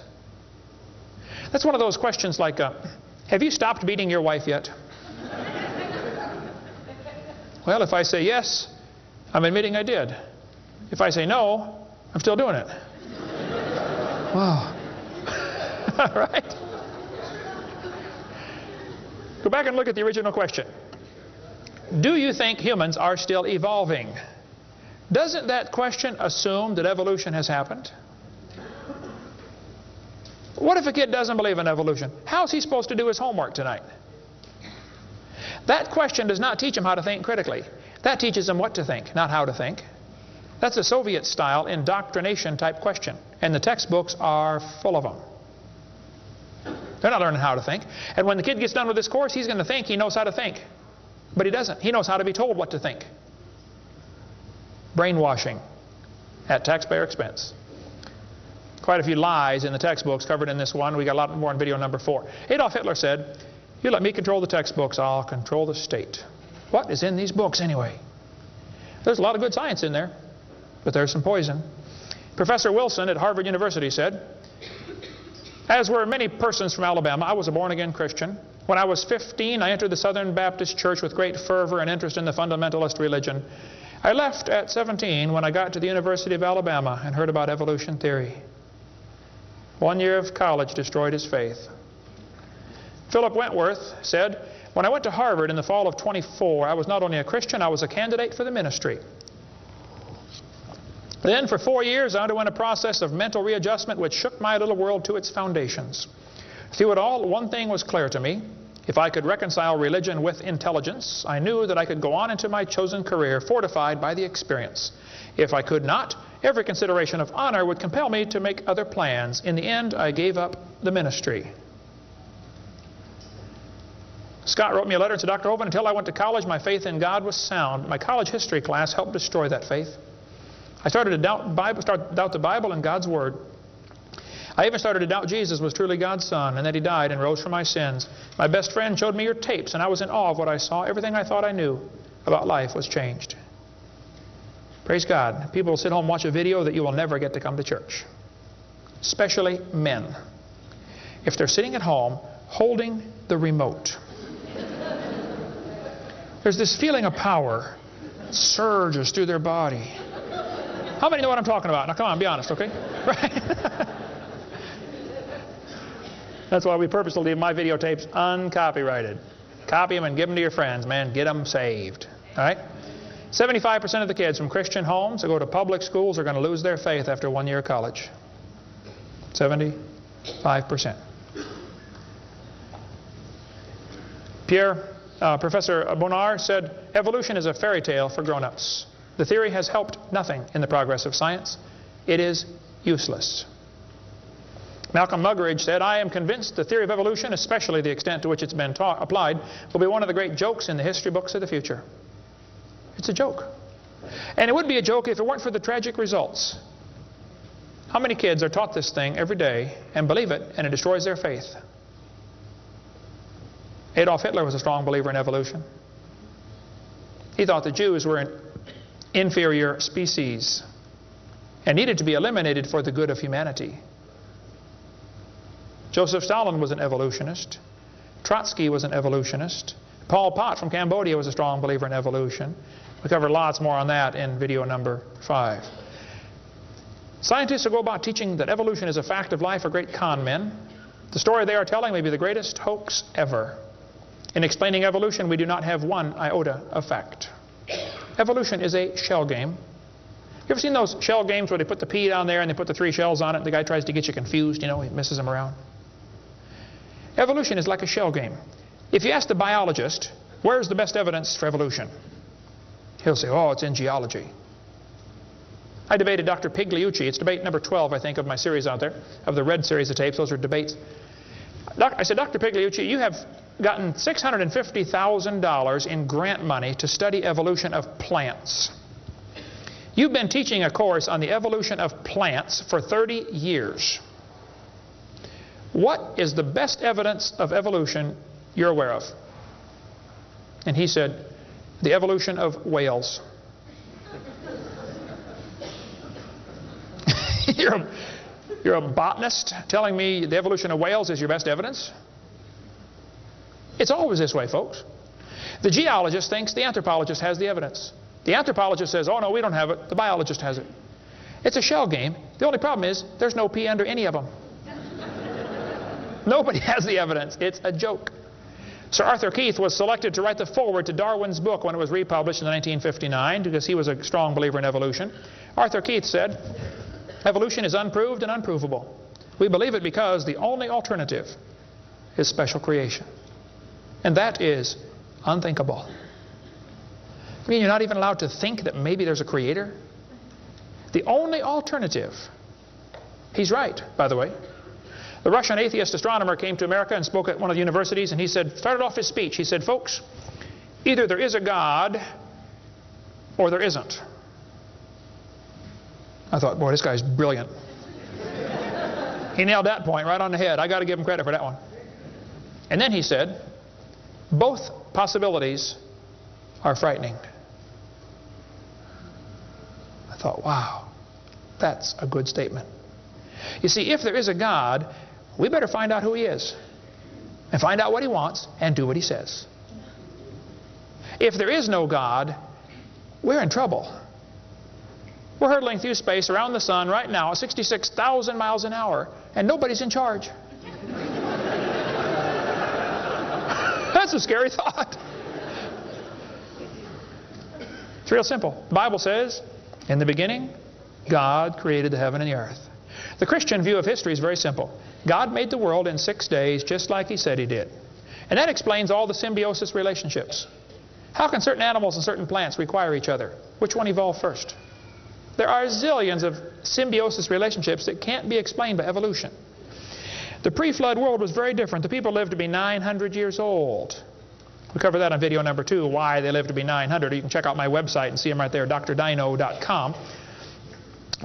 That's one of those questions like, have you stopped beating your wife yet? Well, if I say yes, I'm admitting I did. If I say no, I'm still doing it. Wow. Right? Go back and look at the original question. Do you think humans are still evolving? Doesn't that question assume that evolution has happened? What if a kid doesn't believe in evolution? How's he supposed to do his homework tonight? That question does not teach him how to think critically. That teaches him what to think, not how to think. That's a Soviet-style indoctrination type question, and the textbooks are full of them. They're not learning how to think. And when the kid gets done with this course, he's going to think he knows how to think. But he doesn't. He knows how to be told what to think. Brainwashing at taxpayer expense. Quite a few lies in the textbooks covered in this one. We got a lot more in video number 4. Adolf Hitler said, "You let me control the textbooks, I'll control the state." What is in these books anyway? There's a lot of good science in there, but there's some poison. Professor Wilson at Harvard University said, "As were many persons from Alabama, I was a born-again Christian. When I was 15, I entered the Southern Baptist Church with great fervor and interest in the fundamentalist religion. I left at 17 when I got to the University of Alabama and heard about evolution theory. 1 year of college destroyed his faith." Philip Wentworth said, "When I went to Harvard in the fall of 24, I was not only a Christian, I was a candidate for the ministry. Then for 4 years I underwent a process of mental readjustment which shook my little world to its foundations. Through it all, one thing was clear to me. If I could reconcile religion with intelligence, I knew that I could go on into my chosen career fortified by the experience. If I could not, every consideration of honor would compel me to make other plans. In the end, I gave up the ministry." Scott wrote me a letter and said, "Dr. Hovind, until I went to college, my faith in God was sound. My college history class helped destroy that faith. I started to doubt the Bible and God's Word. I even started to doubt Jesus was truly God's Son and that He died and rose for my sins. My best friend showed me your tapes, and I was in awe of what I saw. Everything I thought I knew about life was changed." Praise God. People will sit home and watch a video that you will never get to come to church. Especially men. If they're sitting at home holding the remote. There's this feeling of power that surges through their body. How many know what I'm talking about? Now come on, be honest, okay? Right? That's why we purposely leave my videotapes uncopyrighted. Copy them and give them to your friends, man. Get them saved. All right? 75% of the kids from Christian homes that go to public schools are going to lose their faith after 1 year of college. 75%. Professor Bonar said, "Evolution is a fairy tale for grown-ups. The theory has helped nothing in the progress of science. It is useless." Malcolm Muggeridge said, "I am convinced the theory of evolution, especially the extent to which it's been applied, will be one of the great jokes in the history books of the future." It's a joke. And it would be a joke if it weren't for the tragic results. How many kids are taught this thing every day and believe it, and it destroys their faith? Adolf Hitler was a strong believer in evolution. He thought the Jews were an inferior species and needed to be eliminated for the good of humanity. Joseph Stalin was an evolutionist. Trotsky was an evolutionist. Pol Pot from Cambodia was a strong believer in evolution. We covered lots more on that in video number 5. Scientists who go about teaching that evolution is a fact of life are great con men. The story they are telling may be the greatest hoax ever. In explaining evolution, we do not have one iota of fact. Evolution is a shell game. You ever seen those shell games where they put the pea down there and they put the 3 shells on it and the guy tries to get you confused, you know, he messes them around? Evolution is like a shell game. If you ask the biologist, where's the best evidence for evolution? He'll say, oh, it's in geology. I debated Dr. Pigliucci. It's debate number 12, I think, of my series out there, of the red series of tapes. Those are debates. I said, Dr. Pigliucci, you have gotten $650,000 in grant money to study evolution of plants. You've been teaching a course on the evolution of plants for 30 years. What is the best evidence of evolution you're aware of? And he said, the evolution of whales. You're a botanist telling me the evolution of whales is your best evidence? It's always this way, folks. The geologist thinks the anthropologist has the evidence. The anthropologist says, oh no, we don't have it. The biologist has it. It's a shell game. The only problem is there's no pea under any of them. Nobody has the evidence. It's a joke. Sir Arthur Keith was selected to write the foreword to Darwin's book when it was republished in 1959 because he was a strong believer in evolution. Arthur Keith said, "Evolution is unproved and unprovable. We believe it because the only alternative is special creation. And that is unthinkable." I mean, you're not even allowed to think that maybe there's a creator? The only alternative. He's right, by the way. The Russian atheist astronomer came to America and spoke at one of the universities, and he started off his speech, he said, "Folks, either there is a God or there isn't." I thought, boy, this guy's brilliant. He nailed that point right on the head. I got to give him credit for that one. And then he said, "Both possibilities are frightening." I thought, wow, that's a good statement. You see, if there is a God, we better find out who He is and find out what He wants and do what He says. If there is no God, we're in trouble. We're hurtling through space around the sun right now at 66,000 miles an hour, and nobody's in charge. That's a scary thought. It's real simple. The Bible says, in the beginning, God created the heaven and the earth. The Christian view of history is very simple. God made the world in 6 days just like He said He did. And that explains all the symbiosis relationships. How can certain animals and certain plants require each other? Which one evolved first? There are zillions of symbiosis relationships that can't be explained by evolution. The pre-flood world was very different. The people lived to be 900 years old. We cover that on video number 2, why they lived to be 900. You can check out my website and see them right there, drdino.com.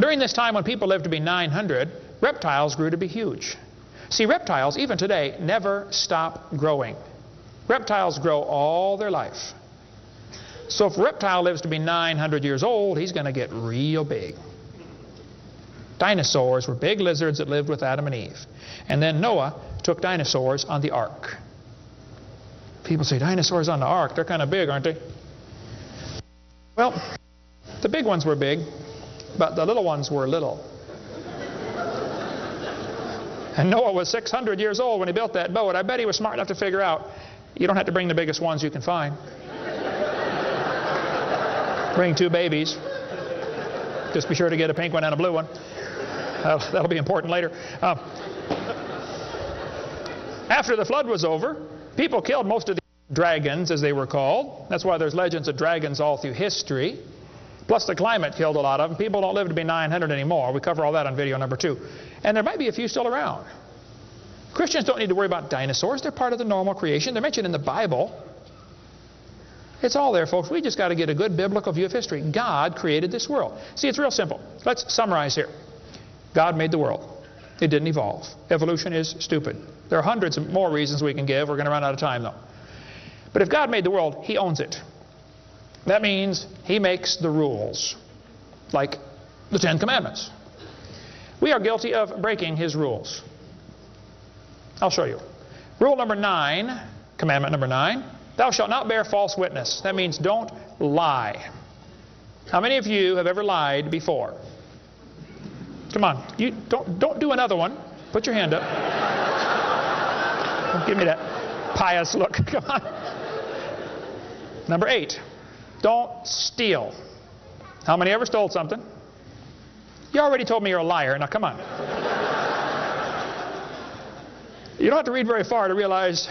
During this time when people lived to be 900, reptiles grew to be huge. See, reptiles, even today, never stop growing. Reptiles grow all their life. So if a reptile lives to be 900 years old, he's going to get real big. Dinosaurs were big lizards that lived with Adam and Eve. And then Noah took dinosaurs on the ark. People say, dinosaurs on the ark, they're kind of big, aren't they? Well, the big ones were big, but the little ones were little. And Noah was 600 years old when he built that boat. I bet he was smart enough to figure out, you don't have to bring the biggest ones you can find. Bring 2 babies. Just be sure to get a pink one and a blue one. That'll be important later. After the flood was over, people killed most of the dragons, as they were called. That's why there's legends of dragons all through history. Plus the climate killed a lot of them. People don't live to be 900 anymore. We cover all that on video number 2. And there might be a few still around. Christians don't need to worry about dinosaurs. They're part of the normal creation. They're mentioned in the Bible. It's all there, folks. We just got to get a good biblical view of history. God created this world. See, it's real simple. Let's summarize here. God made the world. It didn't evolve. Evolution is stupid. There are hundreds of more reasons we can give. We're going to run out of time, though. But if God made the world, He owns it. That means He makes the rules, like the 10 Commandments. We are guilty of breaking His rules. I'll show you. Rule number 9, commandment number 9, thou shalt not bear false witness. That means don't lie. How many of you have ever lied before? Come on, you don't do another one. Put your hand up. Don't give me that pious look. Come on. Number 8, don't steal. How many ever stole something? You already told me you're a liar. Now come on. You don't have to read very far to realize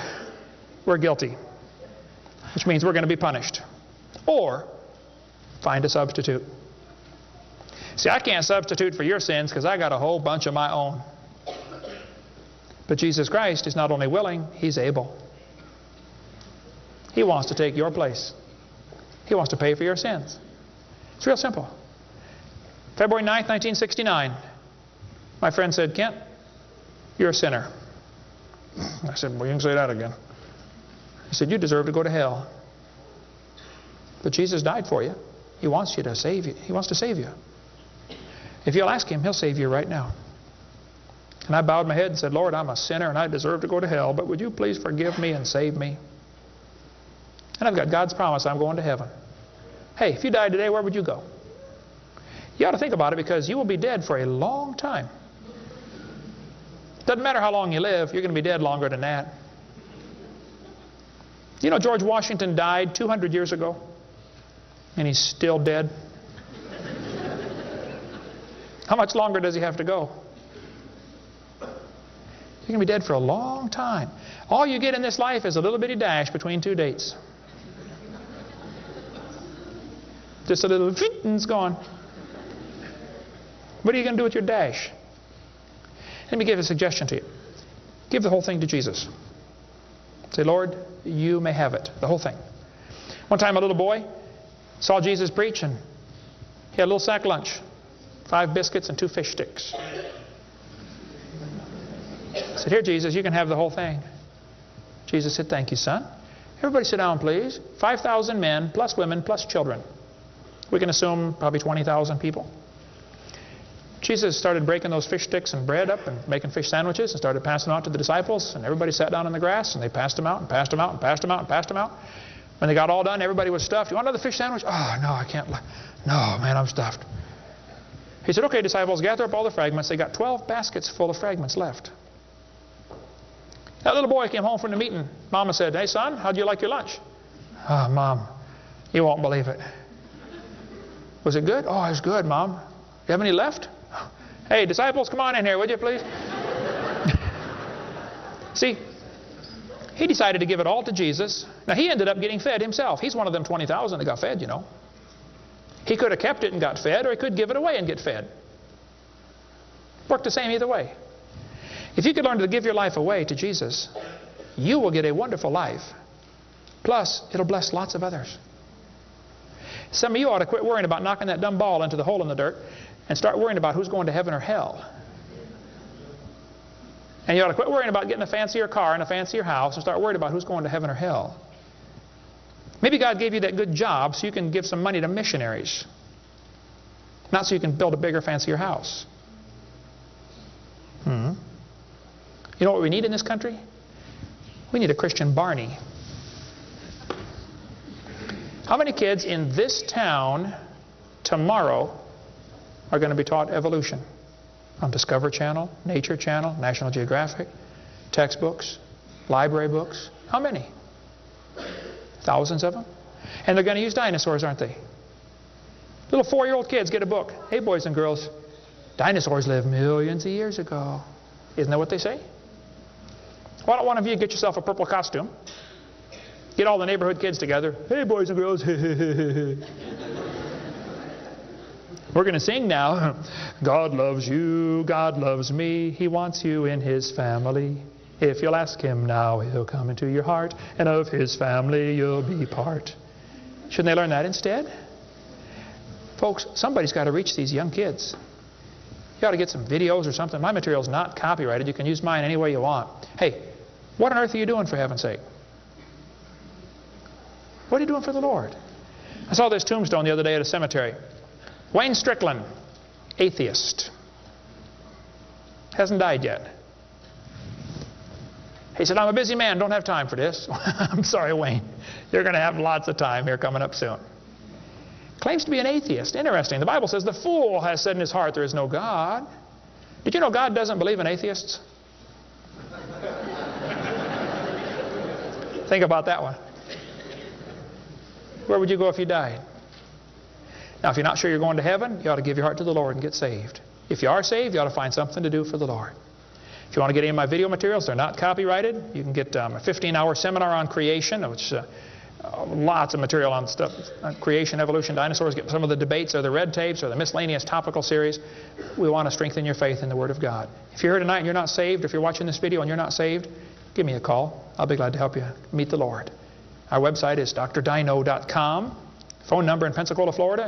we're guilty, which means we're going to be punished. Or find a substitute. See, I can't substitute for your sins because I got a whole bunch of my own. But Jesus Christ is not only willing, He's able. He wants to take your place. He wants to pay for your sins. It's real simple. February 9th, 1969. My friend said, Kent, you're a sinner. I said, well, you can say that again. He said, you deserve to go to hell. But Jesus died for you. He wants you to save you. He wants to save you. If you'll ask Him, He'll save you right now. And I bowed my head and said, Lord, I'm a sinner and I deserve to go to hell, but would you please forgive me and save me? And I've got God's promise I'm going to heaven. Hey, if you died today, where would you go? You ought to think about it because you will be dead for a long time. Doesn't matter how long you live, you're going to be dead longer than that. You know George Washington died 200 years ago, and he's still dead. How much longer does he have to go? You're going to be dead for a long time. All you get in this life is a little bitty dash between two dates. Just a little, and it's gone. What are you going to do with your dash? Let me give a suggestion to you. Give the whole thing to Jesus. Say, Lord, you may have it, the whole thing. One time a little boy saw Jesus preach, and he had a little sack lunch, 5 biscuits and 2 fish sticks. I said, here, Jesus, you can have the whole thing. Jesus said, thank you, son. Everybody sit down, please. 5,000 men, plus women, plus children. We can assume probably 20,000 people. Jesus started breaking those fish sticks and bread up and making fish sandwiches and started passing them out to the disciples. And everybody sat down in the grass and they passed them out and passed them out and passed them out and passed them out. When they got all done, everybody was stuffed. You want another fish sandwich? Oh, no, I can't. No, man, I'm stuffed. He said, okay, disciples, gather up all the fragments. They got 12 baskets full of fragments left. That little boy came home from the meeting. Mama said, hey, son, how'd you like your lunch? Oh, Mom, you won't believe it. Was it good? Oh, it was good, Mom. Do you have any left? Hey, disciples, come on in here, would you, please? See, he decided to give it all to Jesus. Now, he ended up getting fed himself. He's one of them 20,000 that got fed, you know. He could have kept it and got fed, or he could give it away and get fed. Worked the same either way. If you could learn to give your life away to Jesus, you will get a wonderful life. Plus, it'll bless lots of others. Some of you ought to quit worrying about knocking that dumb ball into the hole in the dirt and start worrying about who's going to heaven or hell. And you ought to quit worrying about getting a fancier car and a fancier house and start worrying about who's going to heaven or hell. Maybe God gave you that good job so you can give some money to missionaries. Not so you can build a bigger, fancier house. You know what we need in this country? We need a Christian Barney. How many kids in this town tomorrow are going to be taught evolution on Discovery Channel, Nature Channel, National Geographic, textbooks, library books? How many? Thousands of them. And they're going to use dinosaurs, aren't they? Little 4-year-old kids get a book. Hey, boys and girls, dinosaurs lived millions of years ago. Isn't that what they say? Why don't one of you get yourself a purple costume? Get all the neighborhood kids together. Hey, boys and girls. We're going to sing now. God loves you, God loves me. He wants you in His family. If you'll ask Him now, He'll come into your heart, and of His family you'll be part. Shouldn't they learn that instead? Folks, somebody's got to reach these young kids. You ought to get some videos or something. My material's not copyrighted. You can use mine any way you want. Hey, what on earth are you doing, for heaven's sake? What are you doing for the Lord? I saw this tombstone the other day at a cemetery. Wayne Strickland, atheist. Hasn't died yet. He said, I'm a busy man, don't have time for this. I'm sorry, Wayne. You're going to have lots of time here coming up soon. Claims to be an atheist. Interesting. The Bible says the fool has said in his heart there is no God. Did you know God doesn't believe in atheists? Think about that one. Where would you go if you died? Now, if you're not sure you're going to heaven, you ought to give your heart to the Lord and get saved. If you are saved, you ought to find something to do for the Lord. If you want to get any of my video materials, they're not copyrighted. You can get a 15-hour seminar on creation, which lots of material on stuff, creation, evolution, dinosaurs. Get some of the debates or the red tapes or the miscellaneous topical series. We want to strengthen your faith in the Word of God. If you're here tonight and you're not saved, or if you're watching this video and you're not saved, give me a call. I'll be glad to help you meet the Lord. Our website is drdino.com. Phone number in Pensacola, Florida,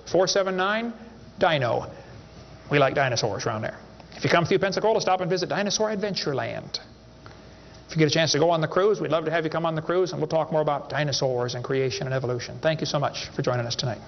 850-479-DINO. We like dinosaurs around there. If you come through Pensacola, stop and visit Dinosaur Adventureland. If you get a chance to go on the cruise, we'd love to have you come on the cruise, and we'll talk more about dinosaurs and creation and evolution. Thank you so much for joining us tonight.